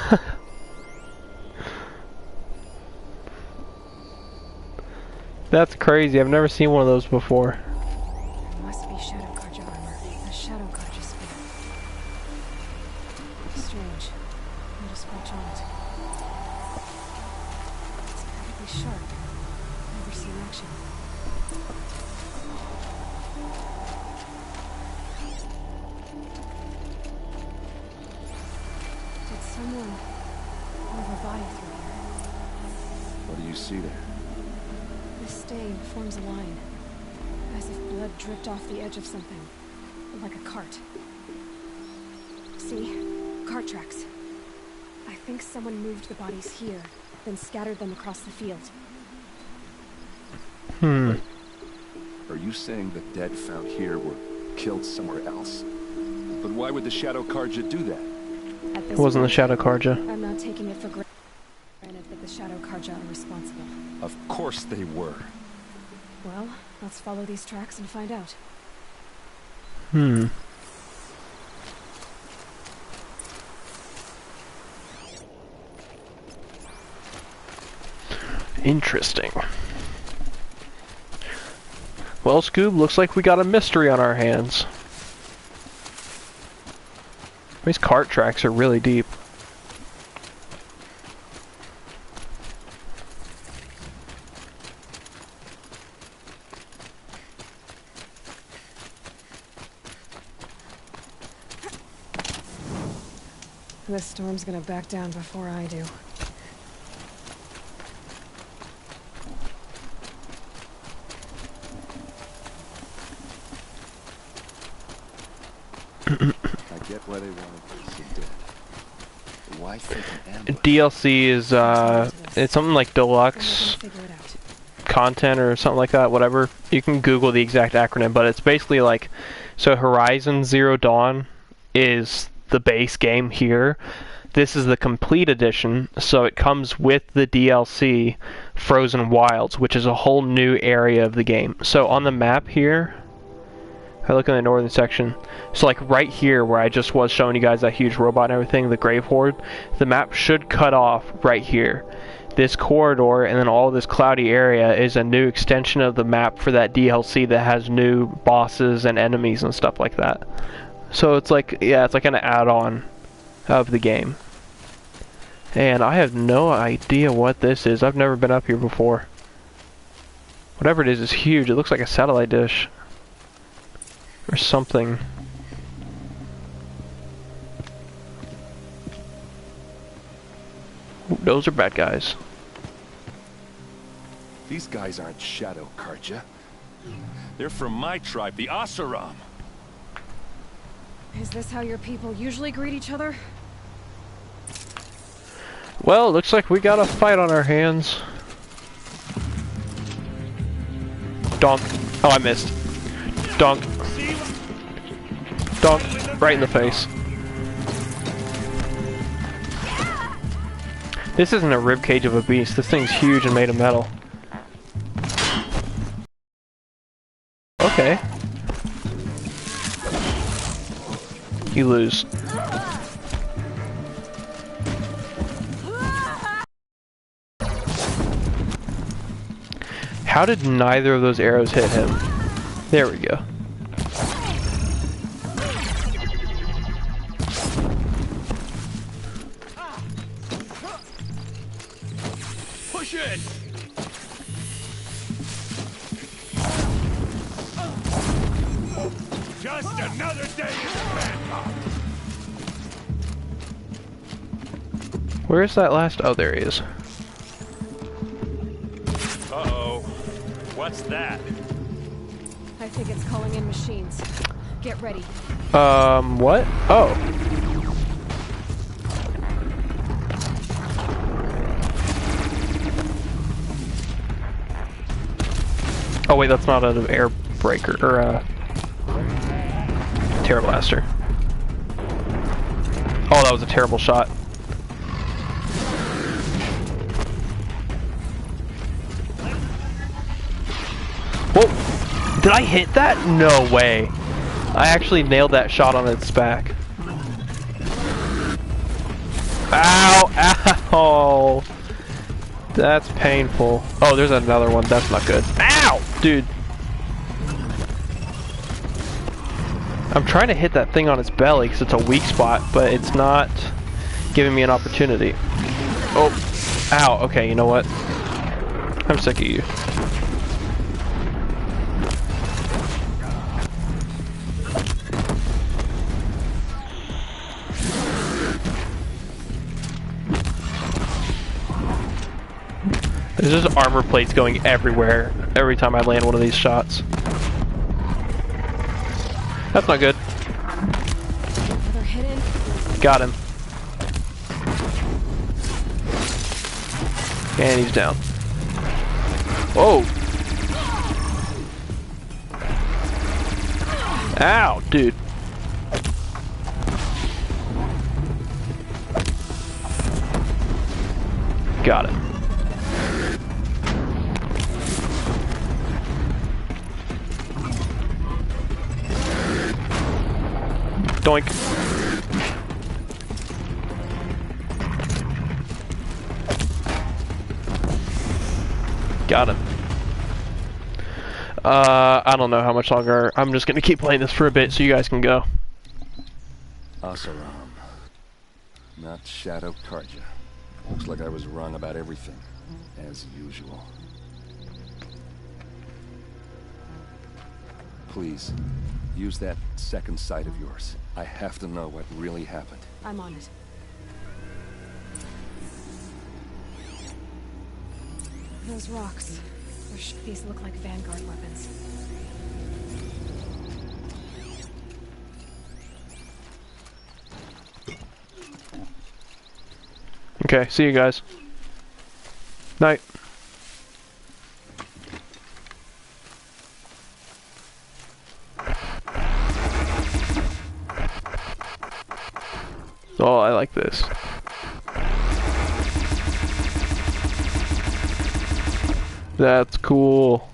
That's crazy. I've never seen one of those before. It must be Shadow Karja armor. A Shadow Karja spear. Strange. Not a scratch on it. It's incredibly sharp. Never seen action. Did someone move a body through here? What do you see there? This stain forms a line, as if blood dripped off the edge of something, like a cart. See? Cart tracks. I think someone moved the bodies here, then scattered them across the field. Are you saying the dead found here were killed somewhere else? But why would the Shadow Karja do that? At It this wasn't the point, Shadow Karja. I'm not taking it for granted that the Shadow Karja are responsible. Of course they were. Well, let's follow these tracks and find out. Interesting. Well, Scoob, looks like we got a mystery on our hands. These cart tracks are really deep. This storm's gonna back down before I do. I get why they wanted this dead. But why fake an ambush? DLC is, it's something like deluxe Figure it out. content or something like that, whatever. You can Google the exact acronym, but it's basically like, so Horizon Zero Dawn is the base game here. This is the complete edition, so it comes with the DLC Frozen Wilds, which is a whole new area of the game. So on the map here, I look in the northern section, so like right here where I just was showing you guys that huge robot and everything, the Grave Horde, the map should cut off right here. This corridor and then all this cloudy area is a new extension of the map for that DLC that has new bosses and enemies and stuff like that. So it's like, yeah, it's like an add-on of the game. And I have no idea what this is. I've never been up here before. Whatever it is huge. It looks like a satellite dish. Or something. Ooh, those are bad guys. These guys aren't Shadow Karja. They're from my tribe, the Asaram. Is this how your people usually greet each other? Well, looks like we got a fight on our hands. Donk. Oh, I missed. Donk. Donk. Right in the face. This isn't a ribcage of a beast. This thing's huge and made of metal. Okay. You lose. How did neither of those arrows hit him? There we go. Push it! Just another day in the Bangkok. Where's that last? Oh, there he is. Uh-oh. What's that? I think it's calling in machines. Get ready. What? Oh. Oh wait, that's not an air breaker, or a Terra Blaster. Oh, that was a terrible shot. Whoa! Did I hit that? No way. I actually nailed that shot on its back. Ow! Ow! That's painful. Oh, there's another one. That's not good. Ow! Dude. I'm trying to hit that thing on its belly because it's a weak spot, but it's not giving me an opportunity. Oh. Ow. Okay, you know what? I'm sick of you. There's just armor plates going everywhere every time I land one of these shots. That's not good. Another hidden. Got him. And he's down. Whoa! Ow, dude. Got it. Doink. Got him. I don't know how much longer. I'm just gonna keep playing this for a bit so you guys can go. Asaram. Not Shadow Karja. Looks like I was wrong about everything, as usual. Please, use that second sight of yours. I have to know what really happened. I'm on it. Those rocks. These look like Vanguard weapons. Okay, see you guys. Night. Oh, I like this. That's cool.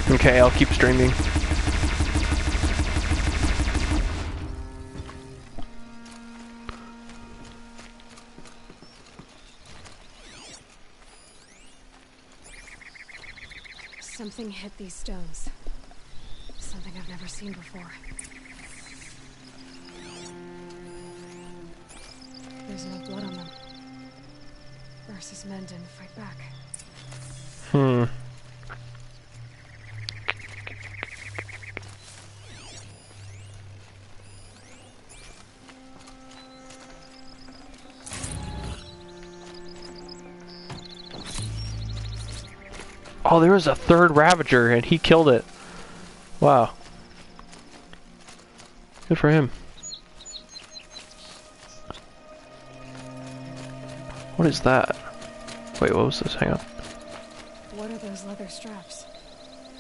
Okay, I'll keep streaming. Something hit these stones. Something I've never seen before. There's no blood on them. Ursa's men didn't fight back. Oh, there was a third Ravager and he killed it. Wow. Good for him. What is that? Wait, what was this? Hang on. What are those leather straps?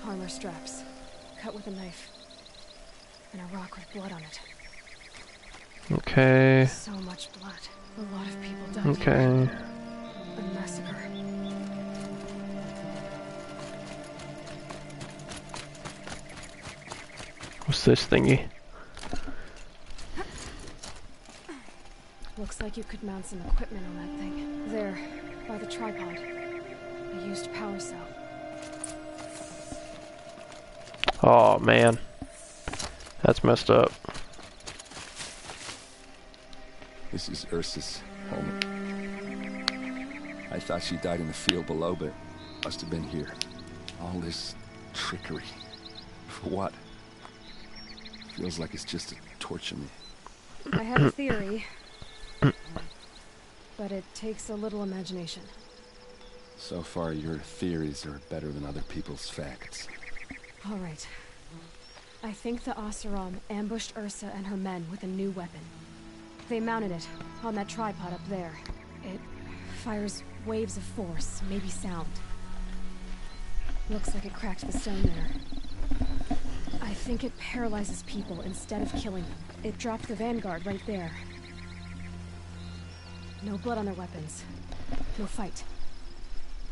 Armor straps. Cut with a knife. And a rock with blood on it. Okay. So much blood. A lot of people died. Okay. A massacre. What's this thingy? Looks like you could mount some equipment on that thing. There, by the tripod. A used power cell. Oh man. That's messed up. This is Ursa's helmet. I thought she died in the field below, but must have been here. All this trickery. For what? Feels like it's just to torture me. I have a theory, but it takes a little imagination. So far, your theories are better than other people's facts. All right. I think the Oseram ambushed Ursa and her men with a new weapon. They mounted it on that tripod up there. It fires waves of force, maybe sound. Looks like it cracked the stone there. I think it paralyzes people instead of killing them. It dropped the vanguard right there. No blood on their weapons. No fight.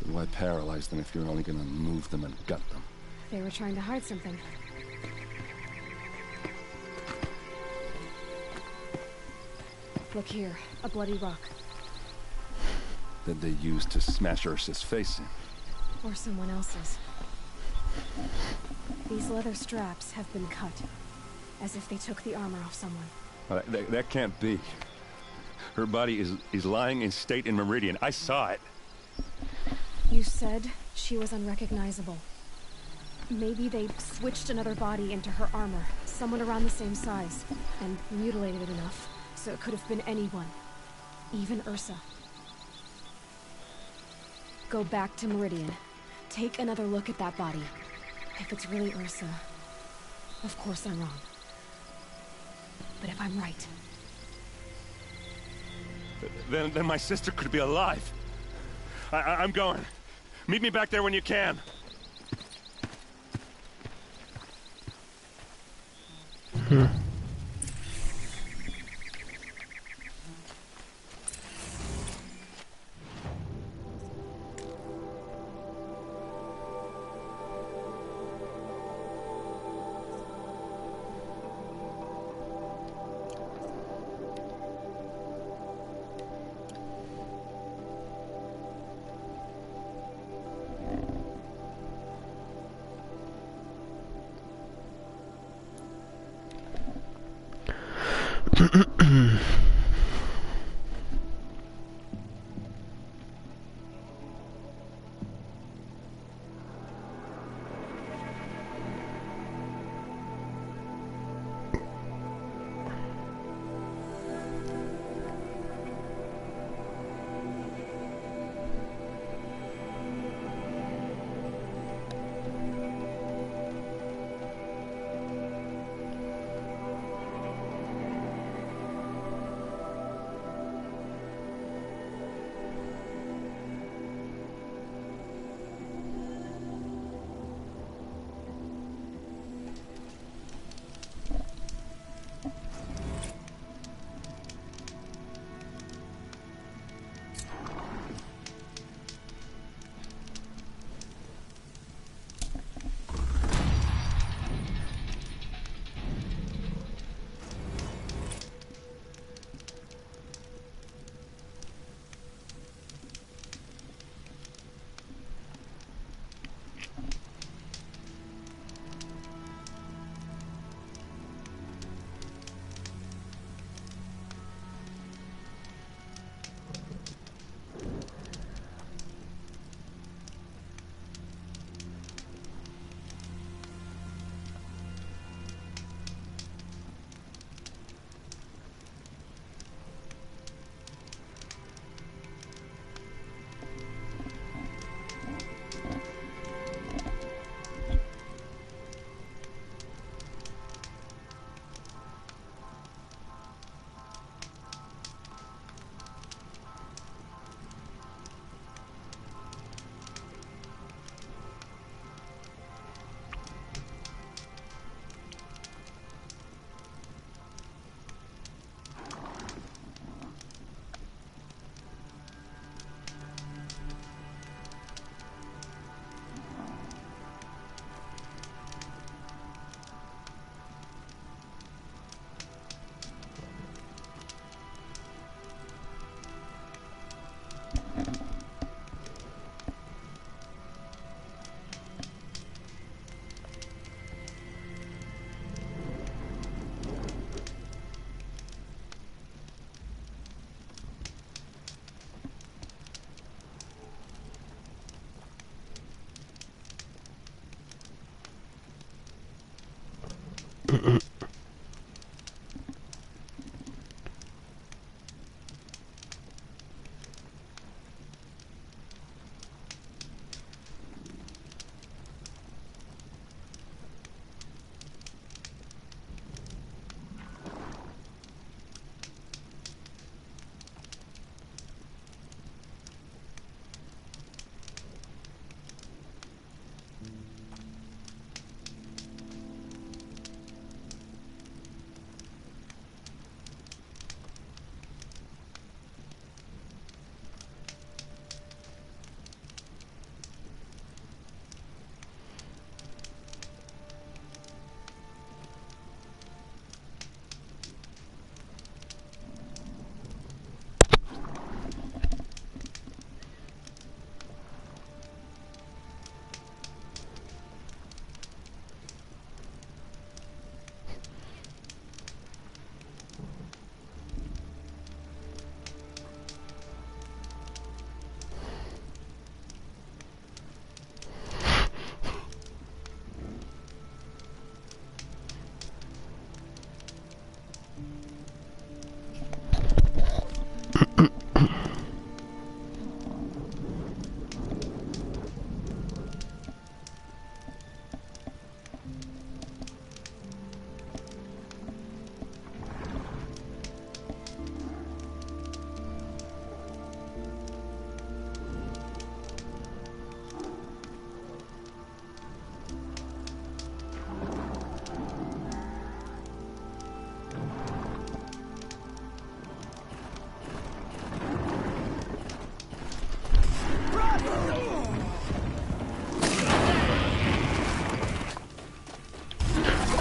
But why paralyze them if you're only gonna move them and gut them? They were trying to hide something. Look here, a bloody rock. That they used to smash Ursa's face in. Or someone else's. These leather straps have been cut, as if they took the armor off someone. Well, that can't be. Her body is lying in state in Meridian. I saw it. You said she was unrecognizable. Maybe they switched another body into her armor, someone around the same size, and mutilated it enough, so it could have been anyone. Even Ursa. Go back to Meridian. Take another look at that body. If it's really Ursa, of course I'm wrong. But if I'm right... Then my sister could be alive. I'm going. Meet me back there when you can.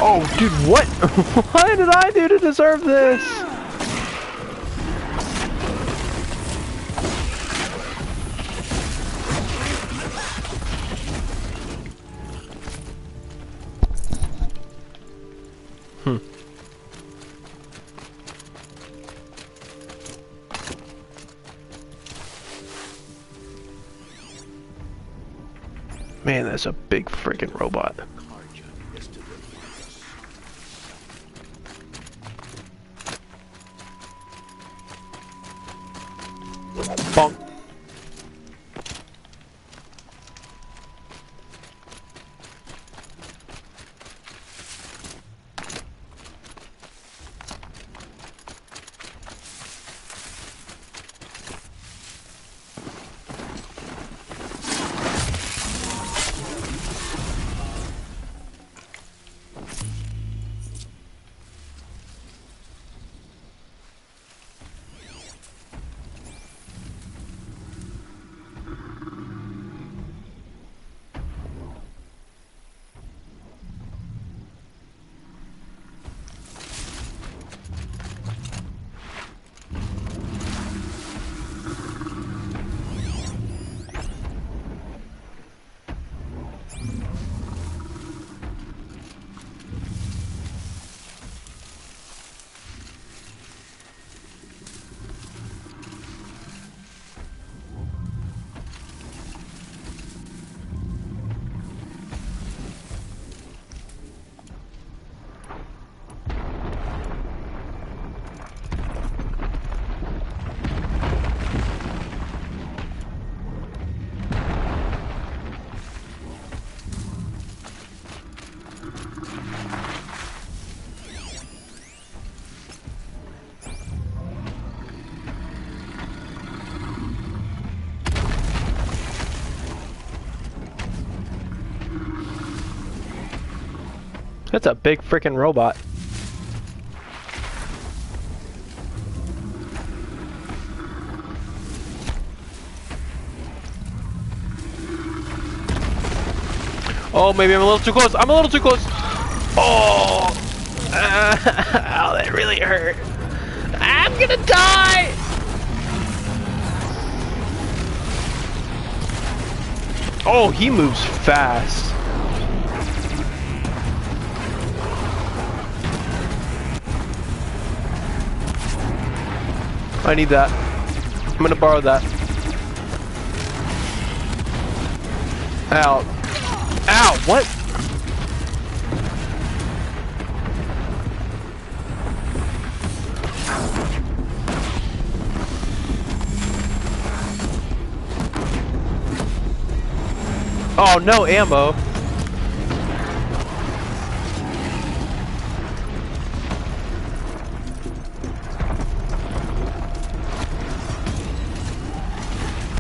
Oh, dude, what? What did I do to deserve this? Man, that's a big freaking robot. Bonk. That's a big freaking robot. Oh, maybe I'm a little too close. I'm a little too close. Oh, ow, that really hurt. I'm gonna die. Oh, he moves fast. I need that. I'm gonna borrow that. Ow. Ow, what? Oh, no ammo.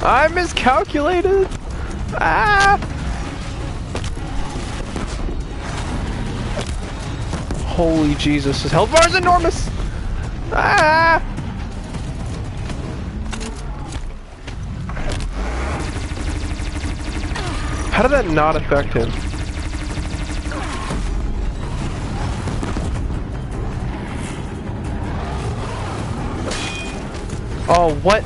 I miscalculated. Ah! Holy Jesus, his health bar is enormous. Ah! How did that not affect him? Oh, what?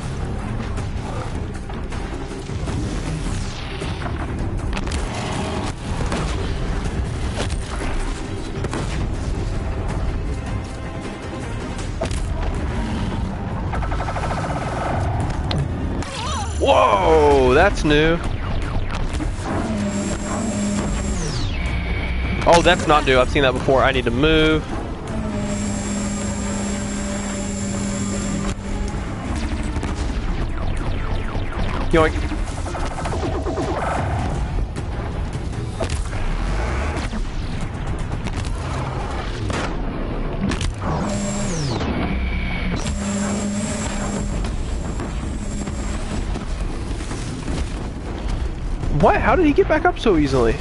Whoa, that's new. Oh, that's not new. I've seen that before. I need to move. Yoink. What? How did he get back up so easily?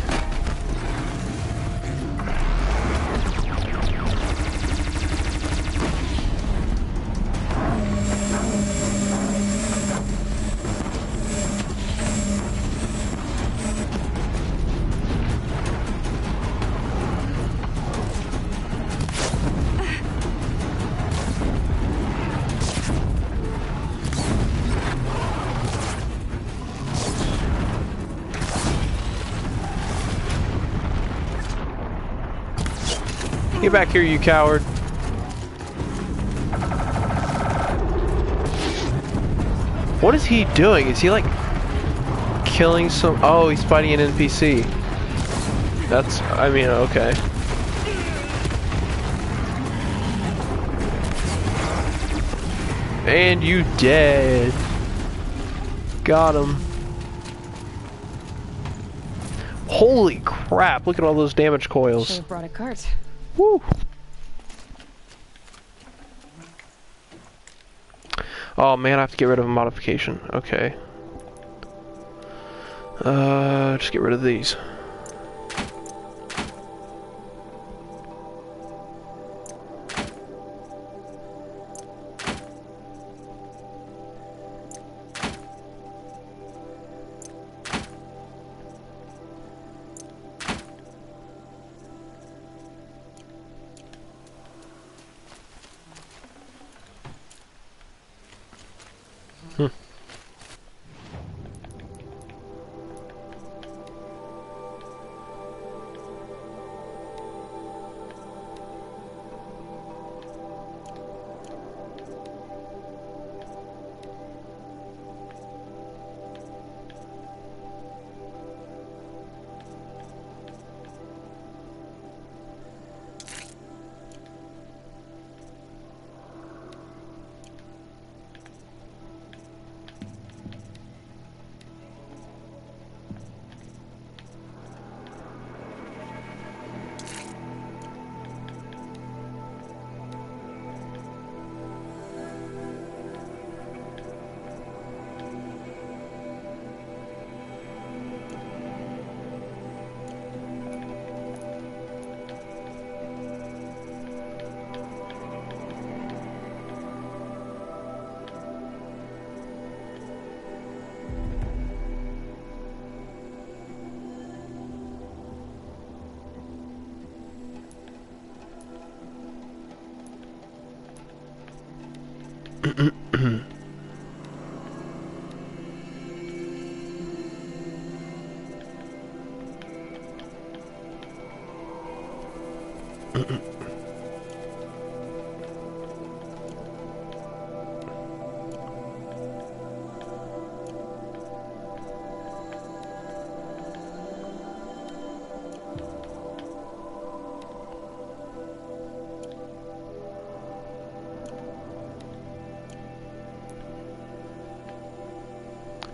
Get back here, you coward. What is he doing? Is he like killing some... Oh, he's fighting an NPC. That's... I mean, okay. And you dead. Got him. Holy crap, look at all those damage coils. Should have brought a cart. Woo! Oh man, I have to get rid of a modification. Okay. Just get rid of these.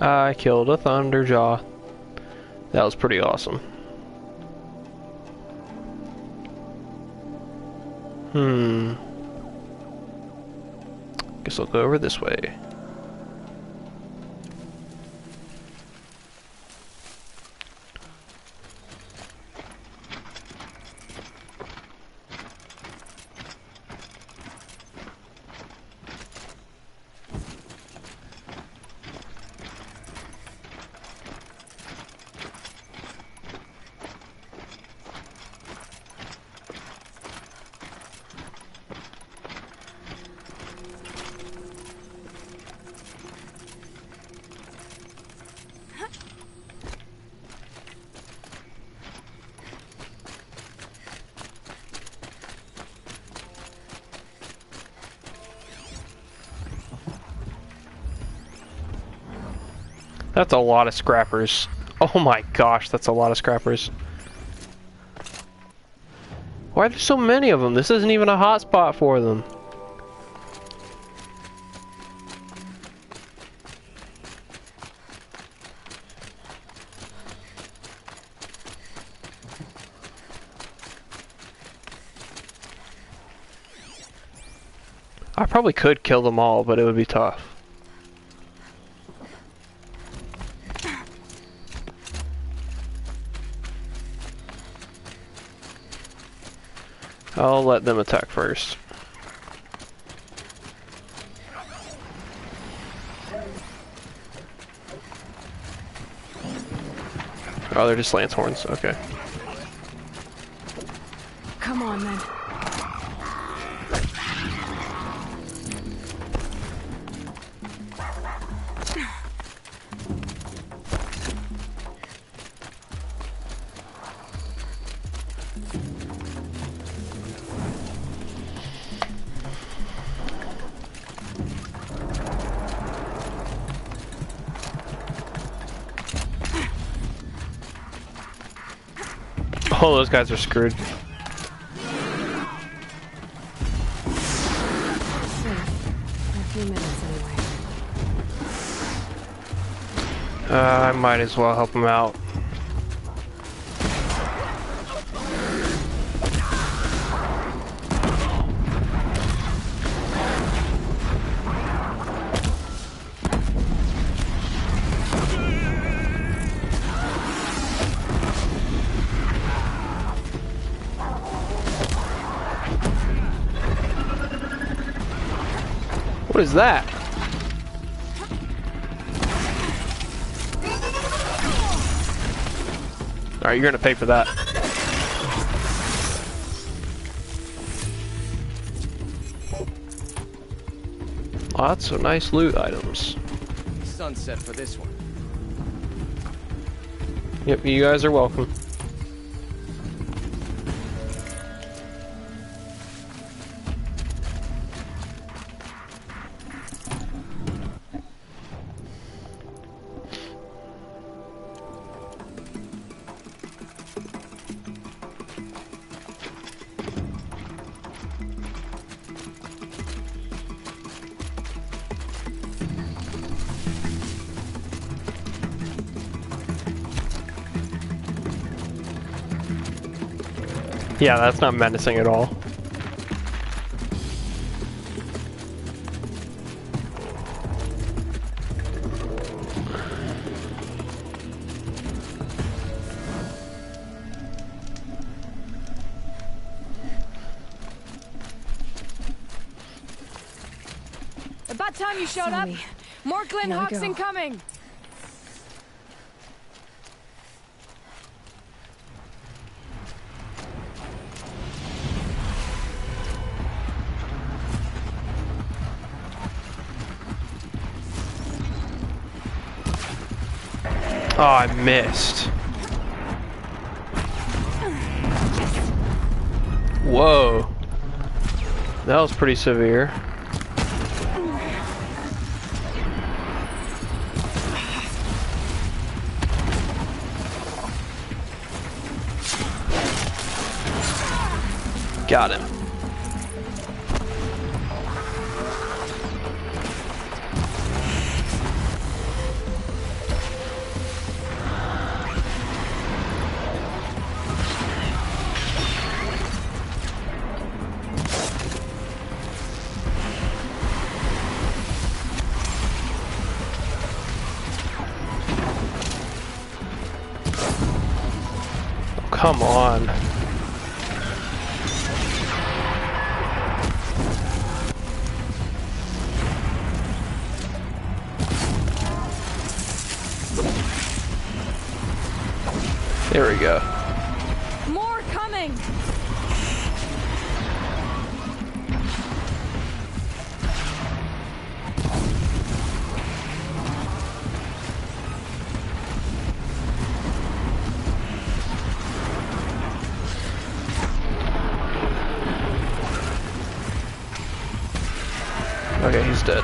I killed a Thunderjaw. That was pretty awesome. Guess I'll go over this way. That's a lot of scrappers. Oh my gosh, that's a lot of scrappers. Why are there so many of them? This isn't even a hotspot for them. I probably could kill them all, but it would be tough. I'll let them attack first. Oh, they're just lance horns. Okay. Come on, then. Oh, those guys are screwed. A few minutes anyway. I might as well help him out. What is that? Alright, you're gonna pay for that. Lots of nice loot items. Sunset for this one. Yep, you guys are welcome. Yeah, that's not menacing at all. About time you showed up. More Glen Hawks incoming. Oh, I missed. Whoa. That was pretty severe. Got him. Come on. There we go. More coming. Okay, he's dead.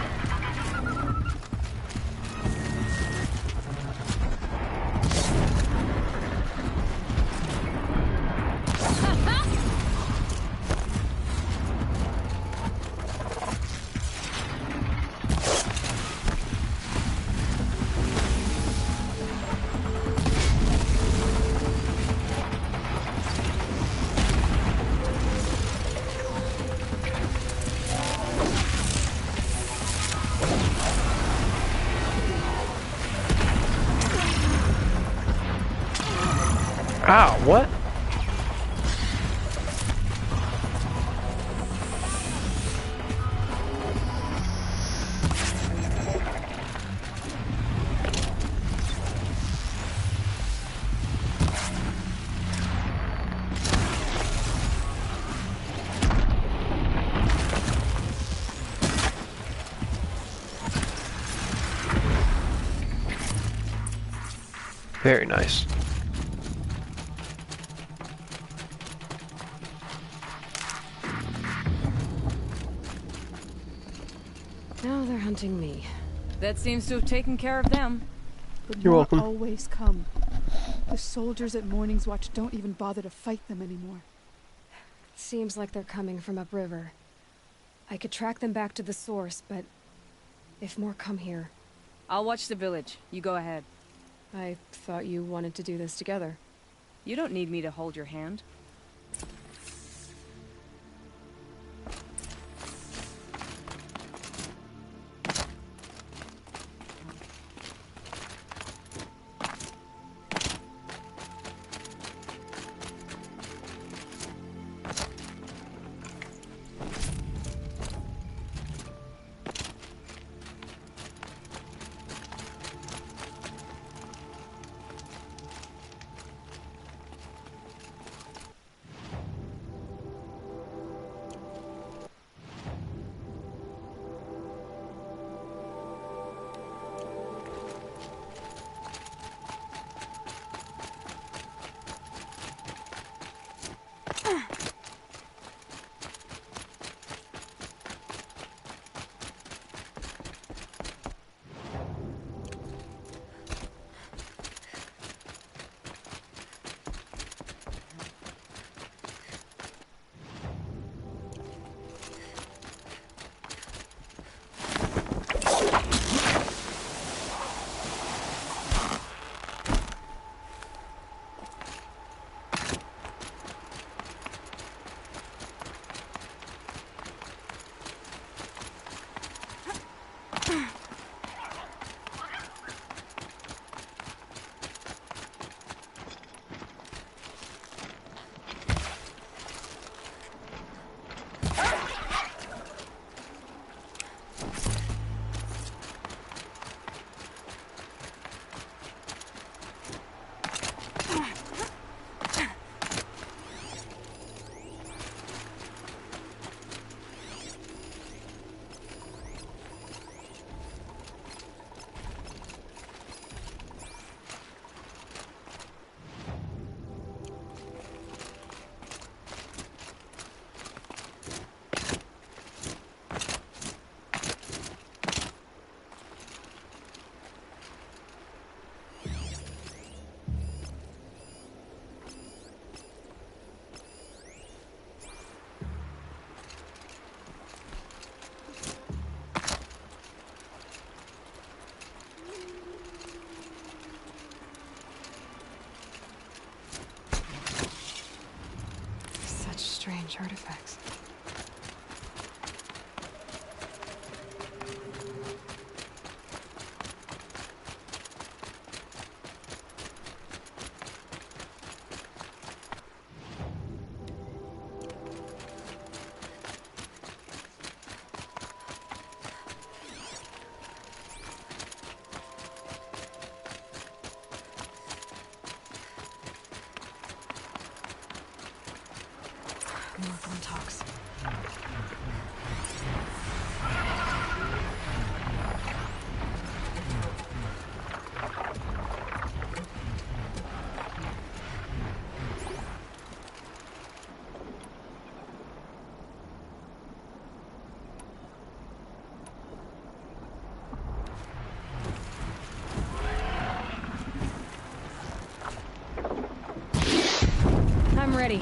Ow, what? Very nice. Now they're hunting me. That seems to have taken care of them. But You're more welcome. always come. The soldiers at Morning's Watch don't even bother to fight them anymore. Seems like they're coming from upriver. I could track them back to the source, but if more come here... I'll watch the village. You go ahead. I thought you wanted to do this together. You don't need me to hold your hand. Strange artifacts. More phone talks. I'm ready.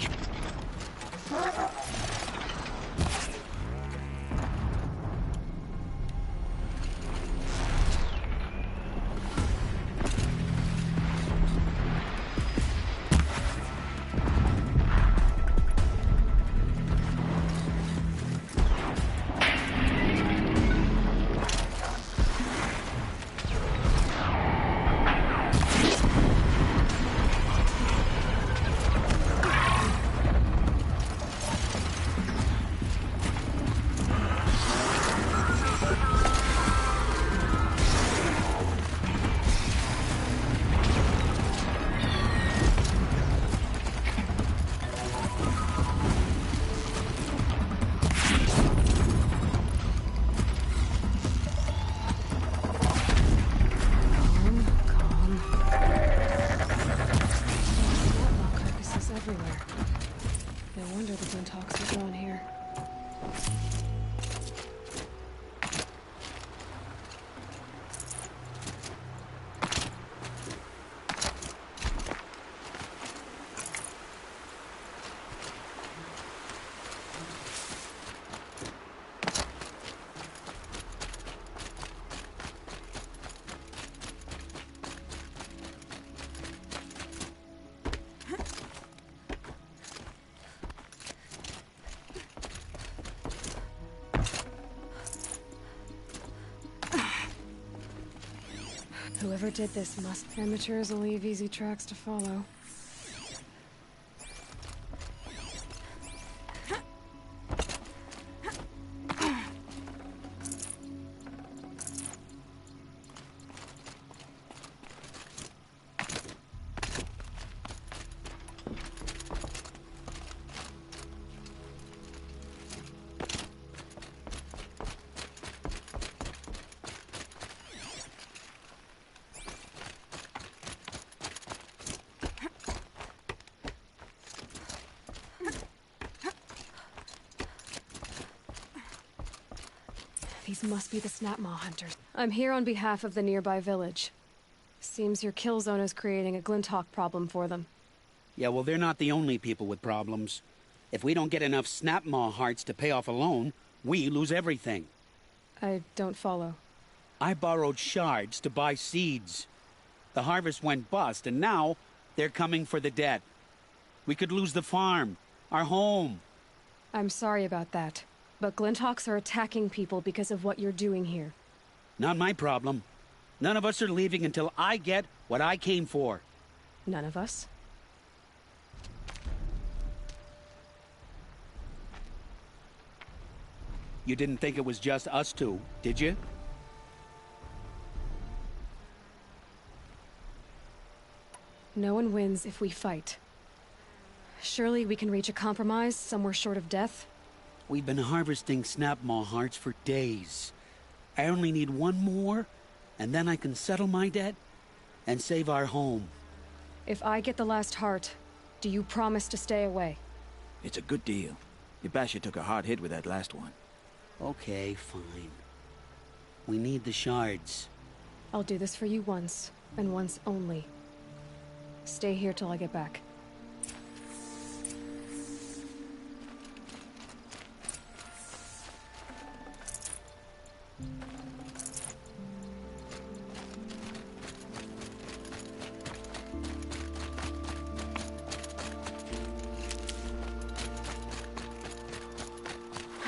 Whoever did this must... Amateurs will leave easy tracks to follow. These must be the Snapmaw hunters. I'm here on behalf of the nearby village. Seems your kill zone is creating a Glinthawk problem for them. Yeah, well, they're not the only people with problems. If we don't get enough Snapmaw hearts to pay off a loan, we lose everything. I don't follow. I borrowed shards to buy seeds. The harvest went bust, and now they're coming for the debt. We could lose the farm, our home. I'm sorry about that, but Glinthawks are attacking people because of what you're doing here. Not my problem. None of us are leaving until I get what I came for. None of us? You didn't think it was just us two, did you? No one wins if we fight. Surely we can reach a compromise somewhere short of death? We've been harvesting Snapmaw hearts for days. I only need one more, and then I can settle my debt and save our home. If I get the last heart, do you promise to stay away? It's a good deal. Yabasha took a hard hit with that last one. Okay, fine. We need the shards. I'll do this for you once, and once only. Stay here till I get back.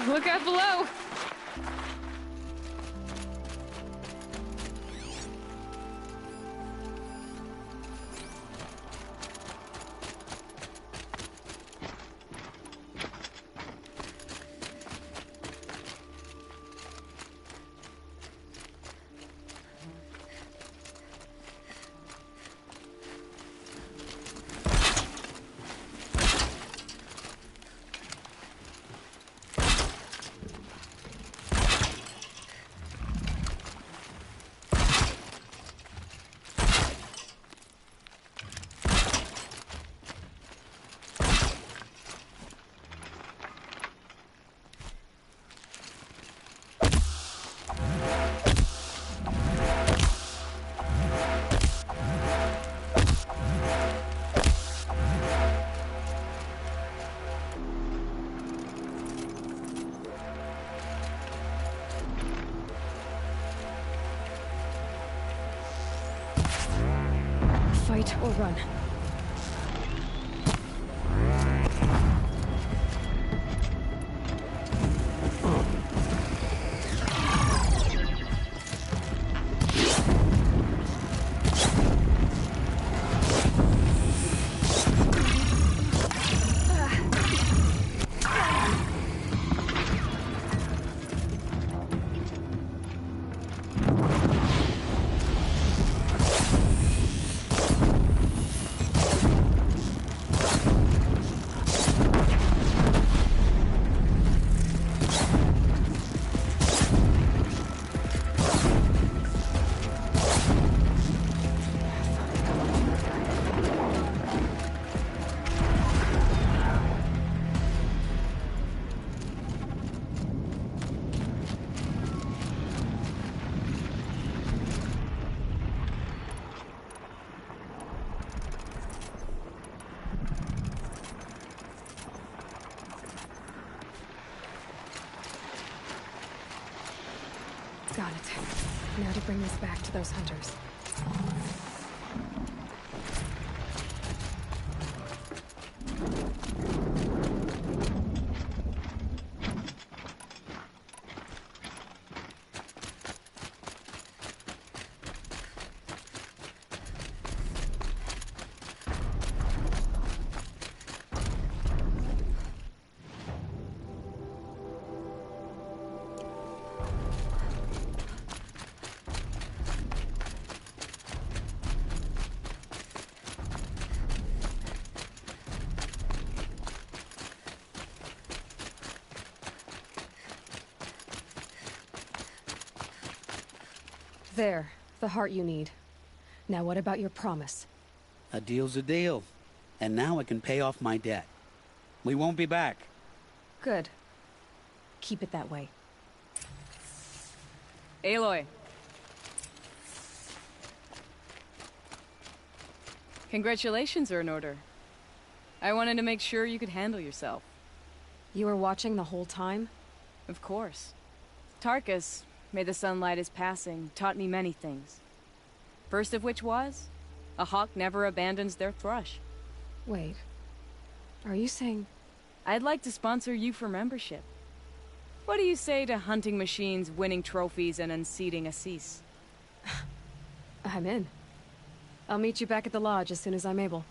Look out below! Fight or run. Got it. Now to bring this back to those hunters. There, the heart you need. Now what about your promise? A deal's a deal. And now I can pay off my debt. We won't be back. Good. Keep it that way. Aloy. Congratulations are in order. I wanted to make sure you could handle yourself. You were watching the whole time? Of course. Tarkus, may the sunlight is passing, taught me many things. First of which was, a hawk never abandons their thrush. Wait. Are you saying... I'd like to sponsor you for membership. What do you say to hunting machines, winning trophies, and unseating Assis? I'm in. I'll meet you back at the lodge as soon as I'm able.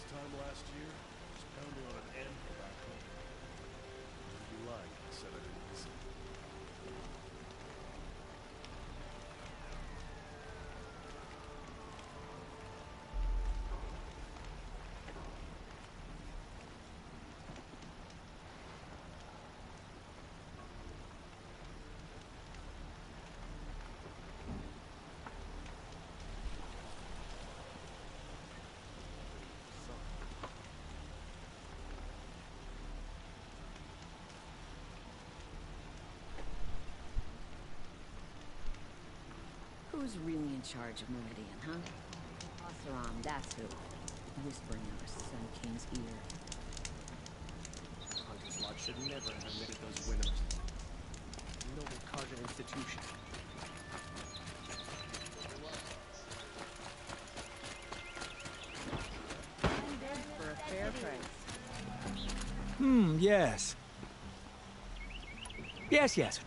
Time last year, I was pounding on an anvil back home. If you like, I said I didn't listen. Who's really in charge of Meridian, huh? Oseram, that's who. Whispering in our Sun King's ear. Hunter's Lodge should never have admitted those winners. Noble Kargan institution. For a fair price. Yes. Yes.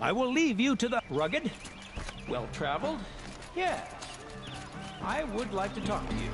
I will leave you to the rugged, well-traveled. Yes, I would like to talk to you.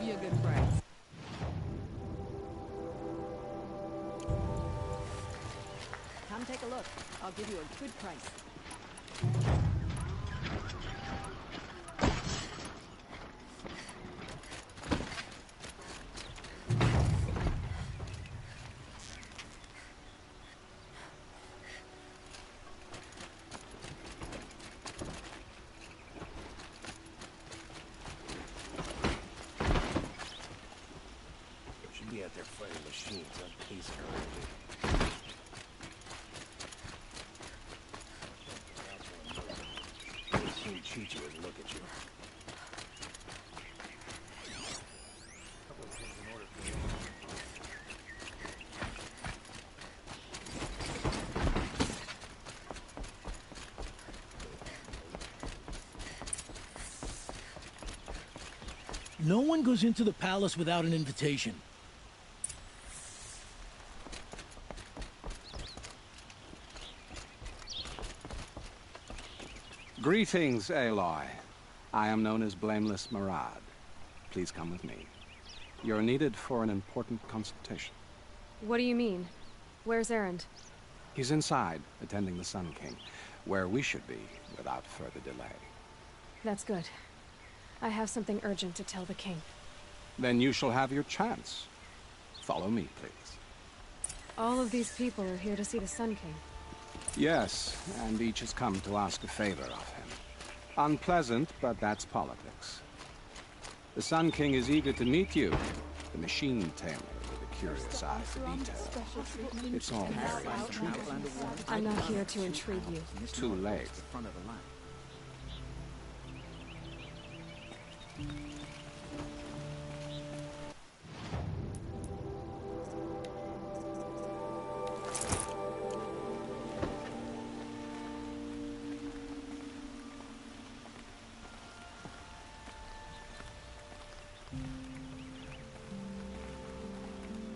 give you a good price. Come take a look. I'll give you a good price. Should be out there fighting machines, not pacing around. Cheat you and look at you. Couple of things in order for you. No one goes into the palace without an invitation. Greetings, Aloy. I am known as Blameless Murad. Please come with me. You're needed for an important consultation. What do you mean? Where's Erend? He's inside, attending the Sun King, where we should be without further delay. That's good. I have something urgent to tell the king. Then you shall have your chance. Follow me, please. All of these people are here to see the Sun King. Yes, and each has come to ask a favor of him. Unpleasant, but that's politics. The Sun King is eager to meet you, the machine tamer with a curious eye for detail. It's all very intriguing. I'm not here to intrigue you. Too late.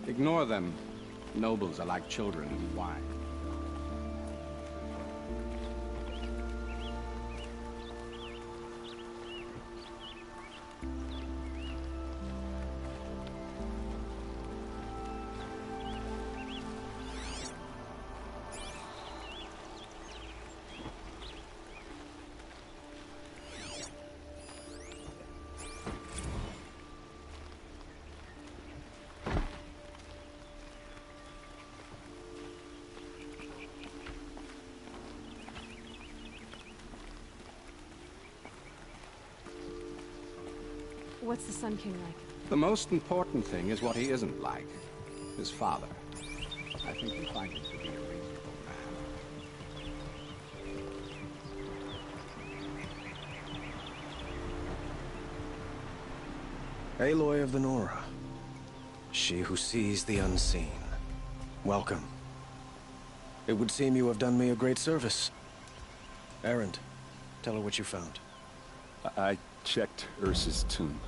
Ignore them. Nobles are like children in wine. What's the Sun King like? The most important thing is what he isn't like. His father. I think you find him to be a reasonable man. Aloy of the Nora. She who sees the unseen. Welcome. It would seem you have done me a great service. Erend, tell her what you found. I checked Ursa's tomb.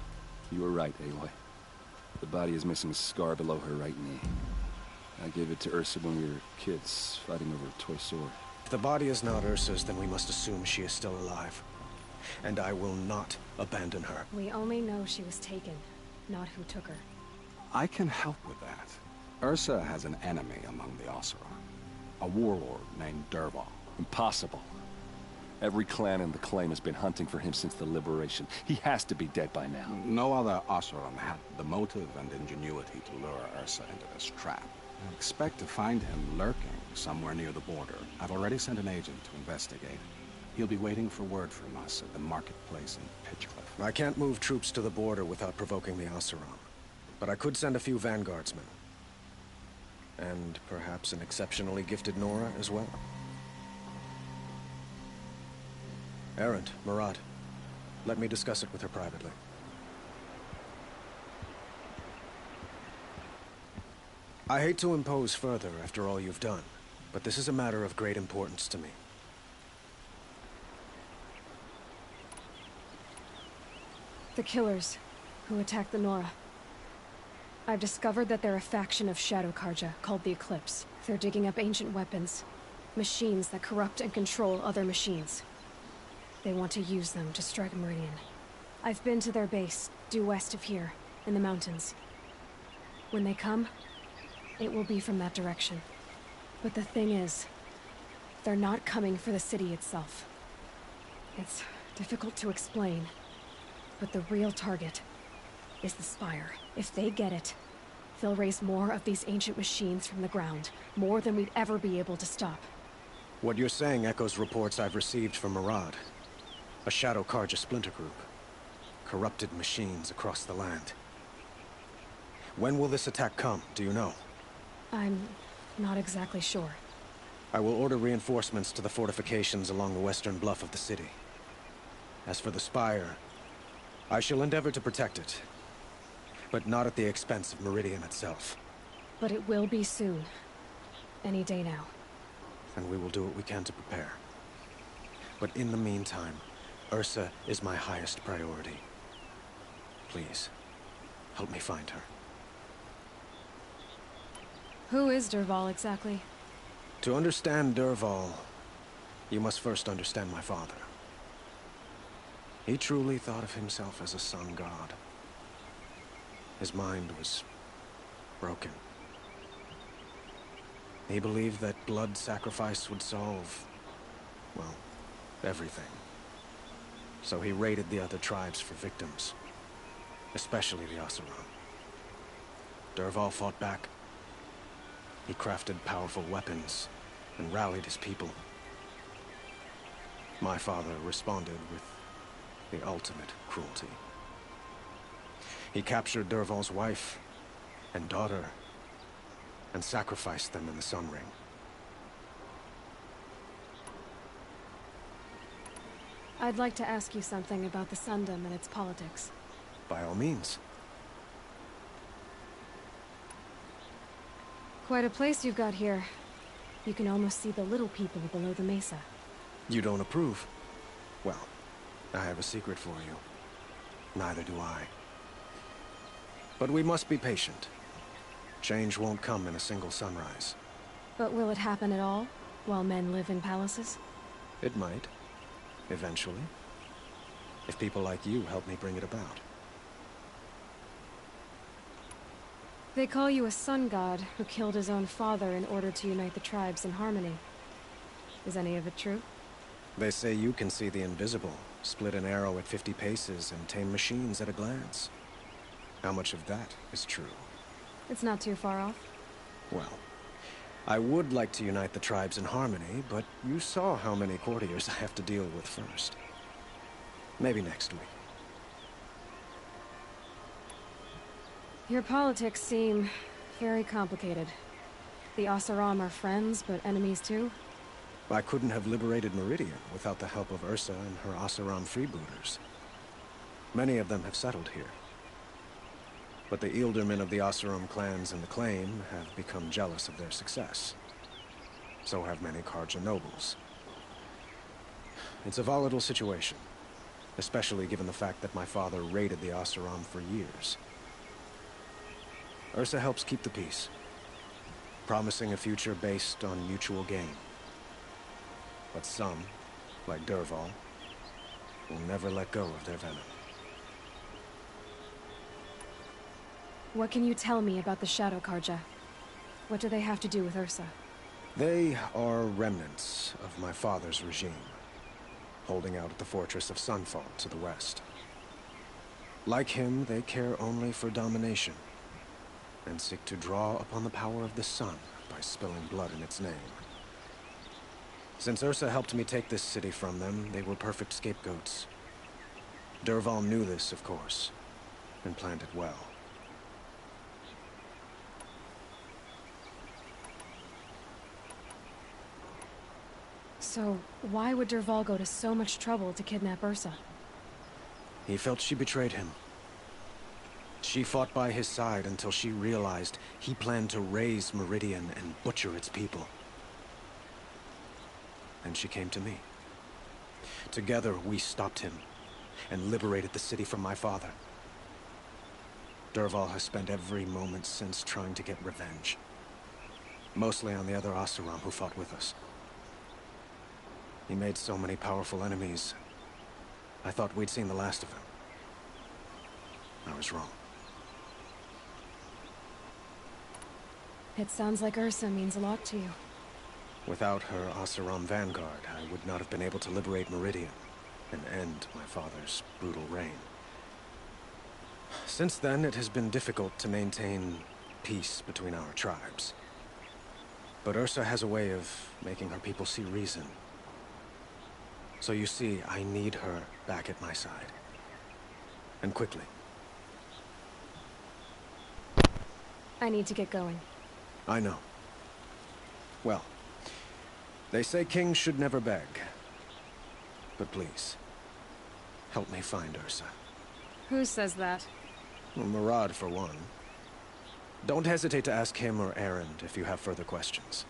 You were right, Aloy. The body is missing a scar below her right knee. I gave it to Ursa when we were kids, fighting over a toy sword. If the body is not Ursa's, then we must assume she is still alive. And I will not abandon her. We only know she was taken, not who took her. I can help with that. Ursa has an enemy among the Oseram. A warlord named Dervahl. Impossible. Every clan in the claim has been hunting for him since the liberation. He has to be dead by now. No other Oseram had the motive and ingenuity to lure Ursa into this trap. I expect to find him lurking somewhere near the border. I've already sent an agent to investigate. He'll be waiting for word from us at the marketplace in Pitchcliff. I can't move troops to the border without provoking the Oseram. But I could send a few vanguardsmen. And perhaps an exceptionally gifted Nora as well. Erend, Murad, let me discuss it with her privately. I hate to impose further after all you've done, but this is a matter of great importance to me. The killers who attacked the Nora. I've discovered that they're a faction of Shadow Karja called the Eclipse. They're digging up ancient weapons, machines that corrupt and control other machines. They want to use them to strike Meridian. I've been to their base, due west of here, in the mountains. When they come, it will be from that direction. But the thing is, they're not coming for the city itself. It's difficult to explain, but the real target is the Spire. If they get it, they'll raise more of these ancient machines from the ground, more than we'd ever be able to stop. What you're saying echoes reports I've received from Murad, a Shadow Carja splinter group. Corrupted machines across the land. When will this attack come, do you know? I'm not exactly sure. I will order reinforcements to the fortifications along the western bluff of the city. As for the Spire, I shall endeavor to protect it, but not at the expense of Meridian itself. But it will be soon. Any day now. And we will do what we can to prepare. But in the meantime, Ursa is my highest priority. Please, help me find her. Who is Dervahl exactly? To understand Dervahl, you must first understand my father. He truly thought of himself as a sun god. His mind was broken. He believed that blood sacrifice would solve, well, everything. So he raided the other tribes for victims, especially the Oseram. Dervahl fought back. He crafted powerful weapons and rallied his people. My father responded with the ultimate cruelty. He captured Dervahl's wife and daughter and sacrificed them in the Sun Ring. I'd like to ask you something about the Sundom and its politics. By all means. Quite a place you've got here. You can almost see the little people below the mesa. You don't approve? Well, I have a secret for you. Neither do I. But we must be patient. Change won't come in a single sunrise. But will it happen at all, while men live in palaces? It might. Eventually. If people like you help me bring it about. They call you a sun god who killed his own father in order to unite the tribes in harmony. Is any of it true? They say you can see the invisible, split an arrow at 50 paces, and tame machines at a glance. How much of that is true? It's not too far off. Well, I would like to unite the tribes in harmony, but you saw how many courtiers I have to deal with first. Maybe next week. Your politics seem very complicated. The Oseram are friends, but enemies too? I couldn't have liberated Meridian without the help of Ursa and her Oseram freebooters. Many of them have settled here. But the Ealdormen of the Oseram clans in the Claim have become jealous of their success. So have many Carja nobles. It's a volatile situation, especially given the fact that my father raided the Oseram for years. Ursa helps keep the peace, promising a future based on mutual gain. But some, like Dervahl, will never let go of their venom. What can you tell me about the Shadow Carja? What do they have to do with Ursa? They are remnants of my father's regime, holding out at the fortress of Sunfall to the west. Like him, they care only for domination, and seek to draw upon the power of the sun by spilling blood in its name. Since Ursa helped me take this city from them, they were perfect scapegoats. Dervahl knew this, of course, and planned it well. So, why would Dervahl go to so much trouble to kidnap Ursa? He felt she betrayed him. She fought by his side until she realized he planned to raise Meridian and butcher its people. And she came to me. Together, we stopped him and liberated the city from my father. Dervahl has spent every moment since trying to get revenge. Mostly on the other Oseram who fought with us. He made so many powerful enemies. I thought we'd seen the last of him. I was wrong. It sounds like Ursa means a lot to you. Without her Oseram vanguard, I would not have been able to liberate Meridian and end my father's brutal reign. Since then, it has been difficult to maintain peace between our tribes. But Ursa has a way of making her people see reason. So you see, I need her back at my side. And quickly. I need to get going. I know. Well, they say kings should never beg. But please, help me find Ursa. Who says that? Well, Murad, for one. Don't hesitate to ask him or Erend if you have further questions.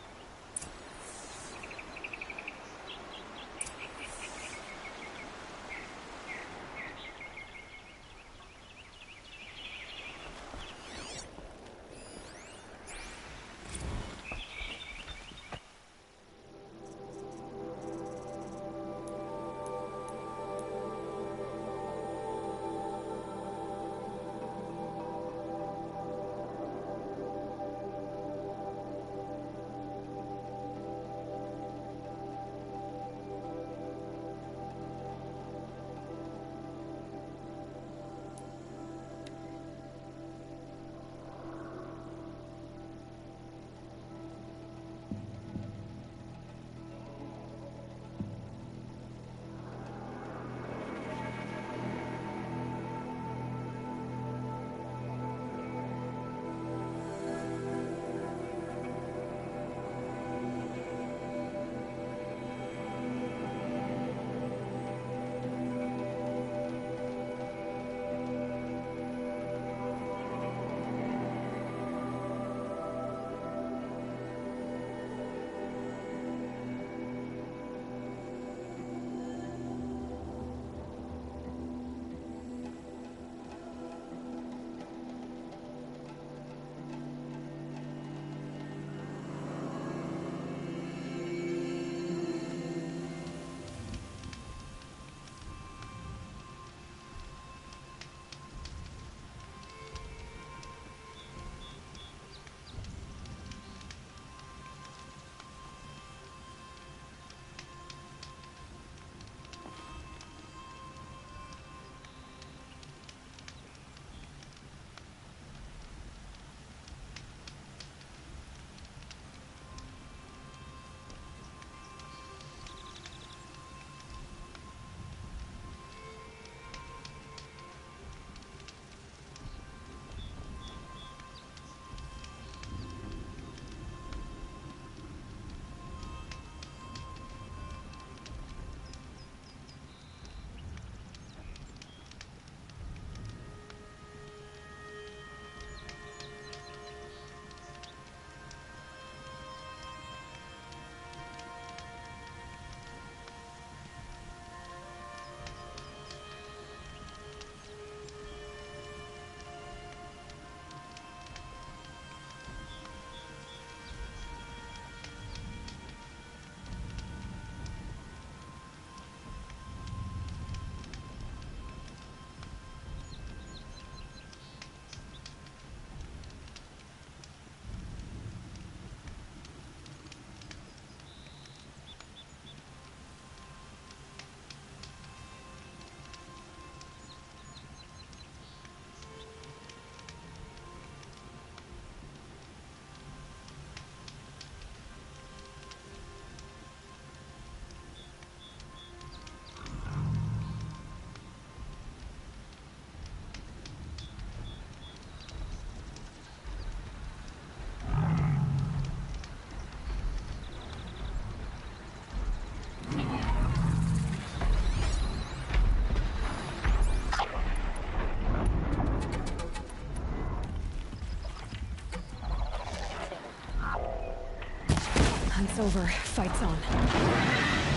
Hunt's over. Fight's on.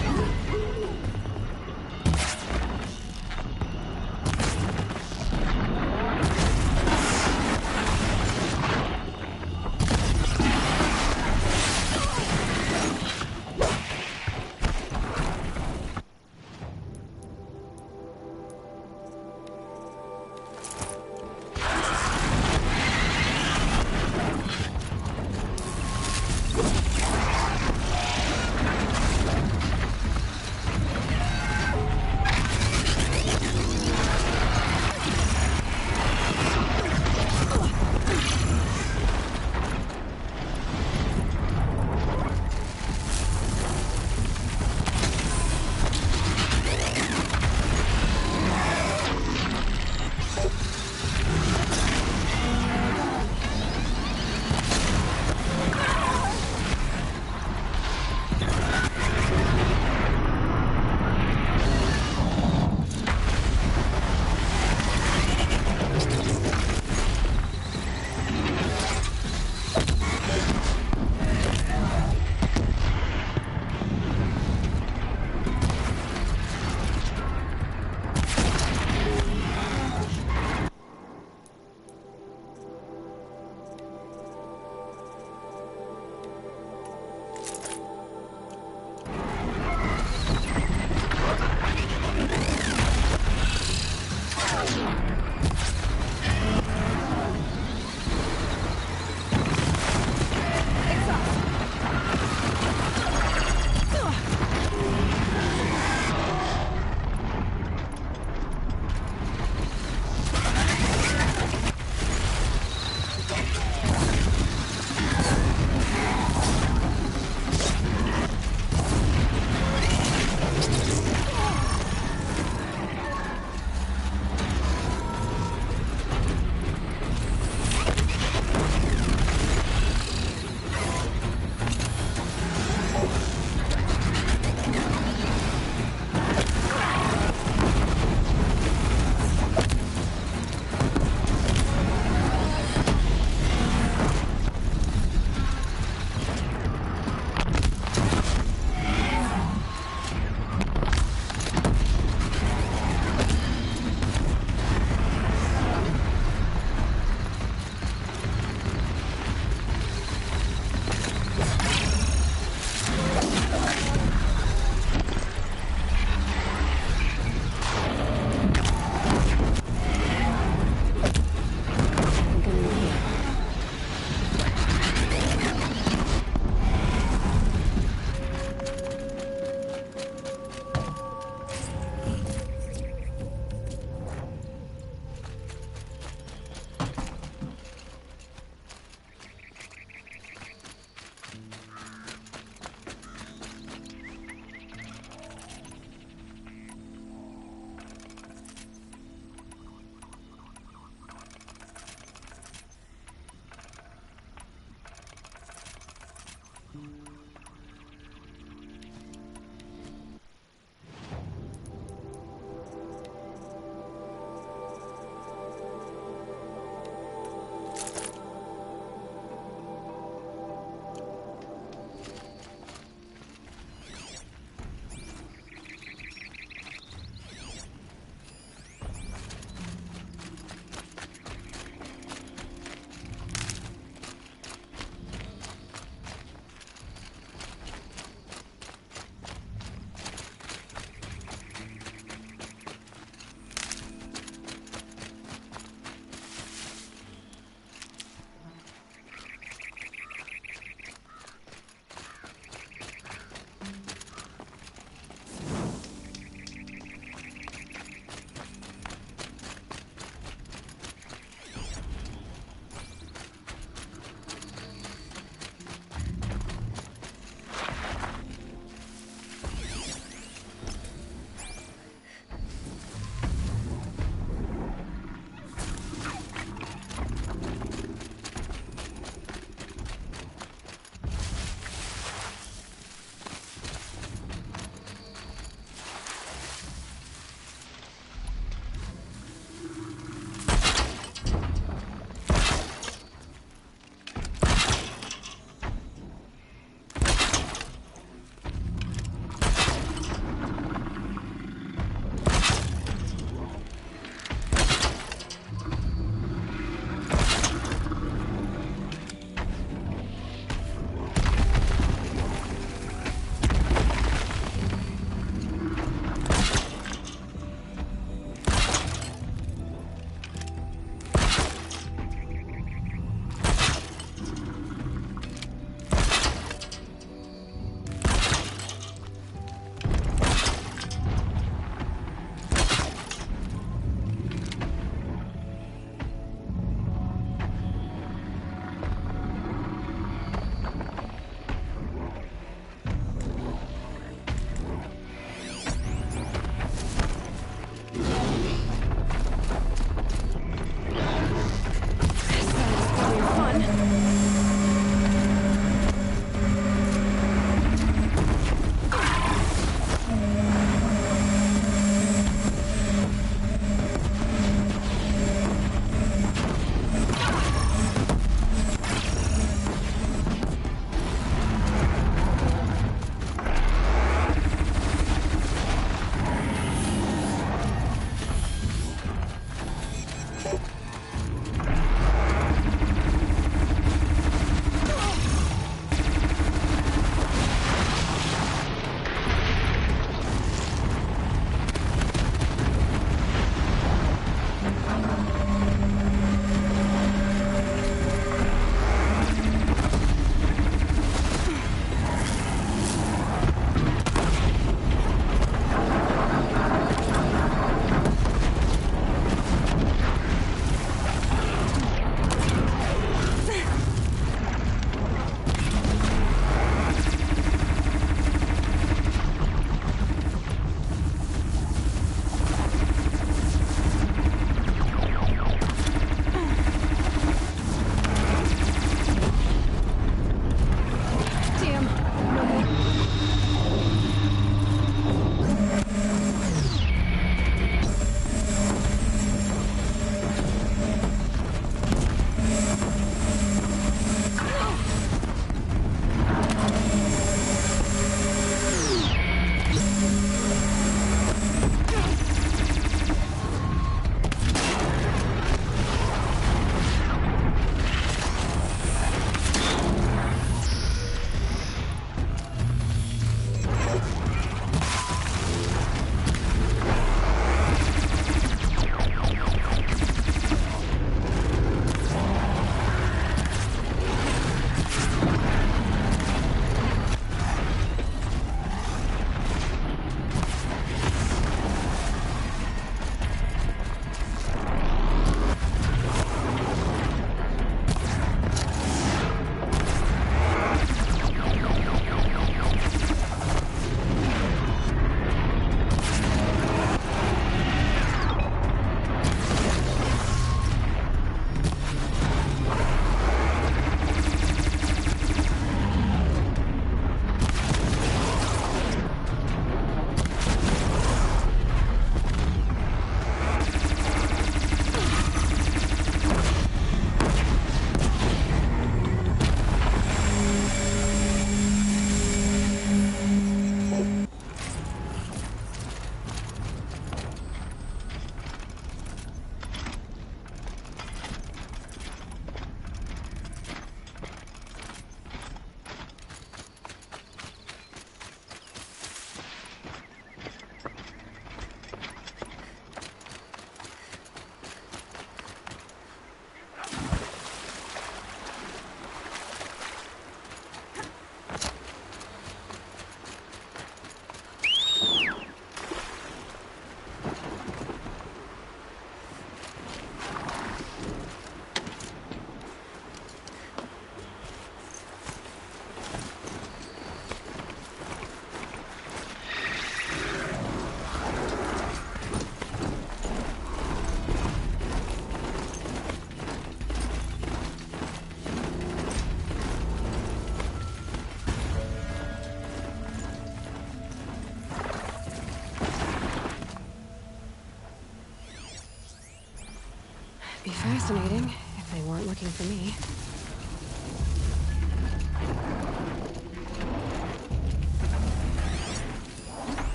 be fascinating if they weren't looking for me.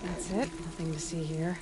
That's it. Nothing to see here.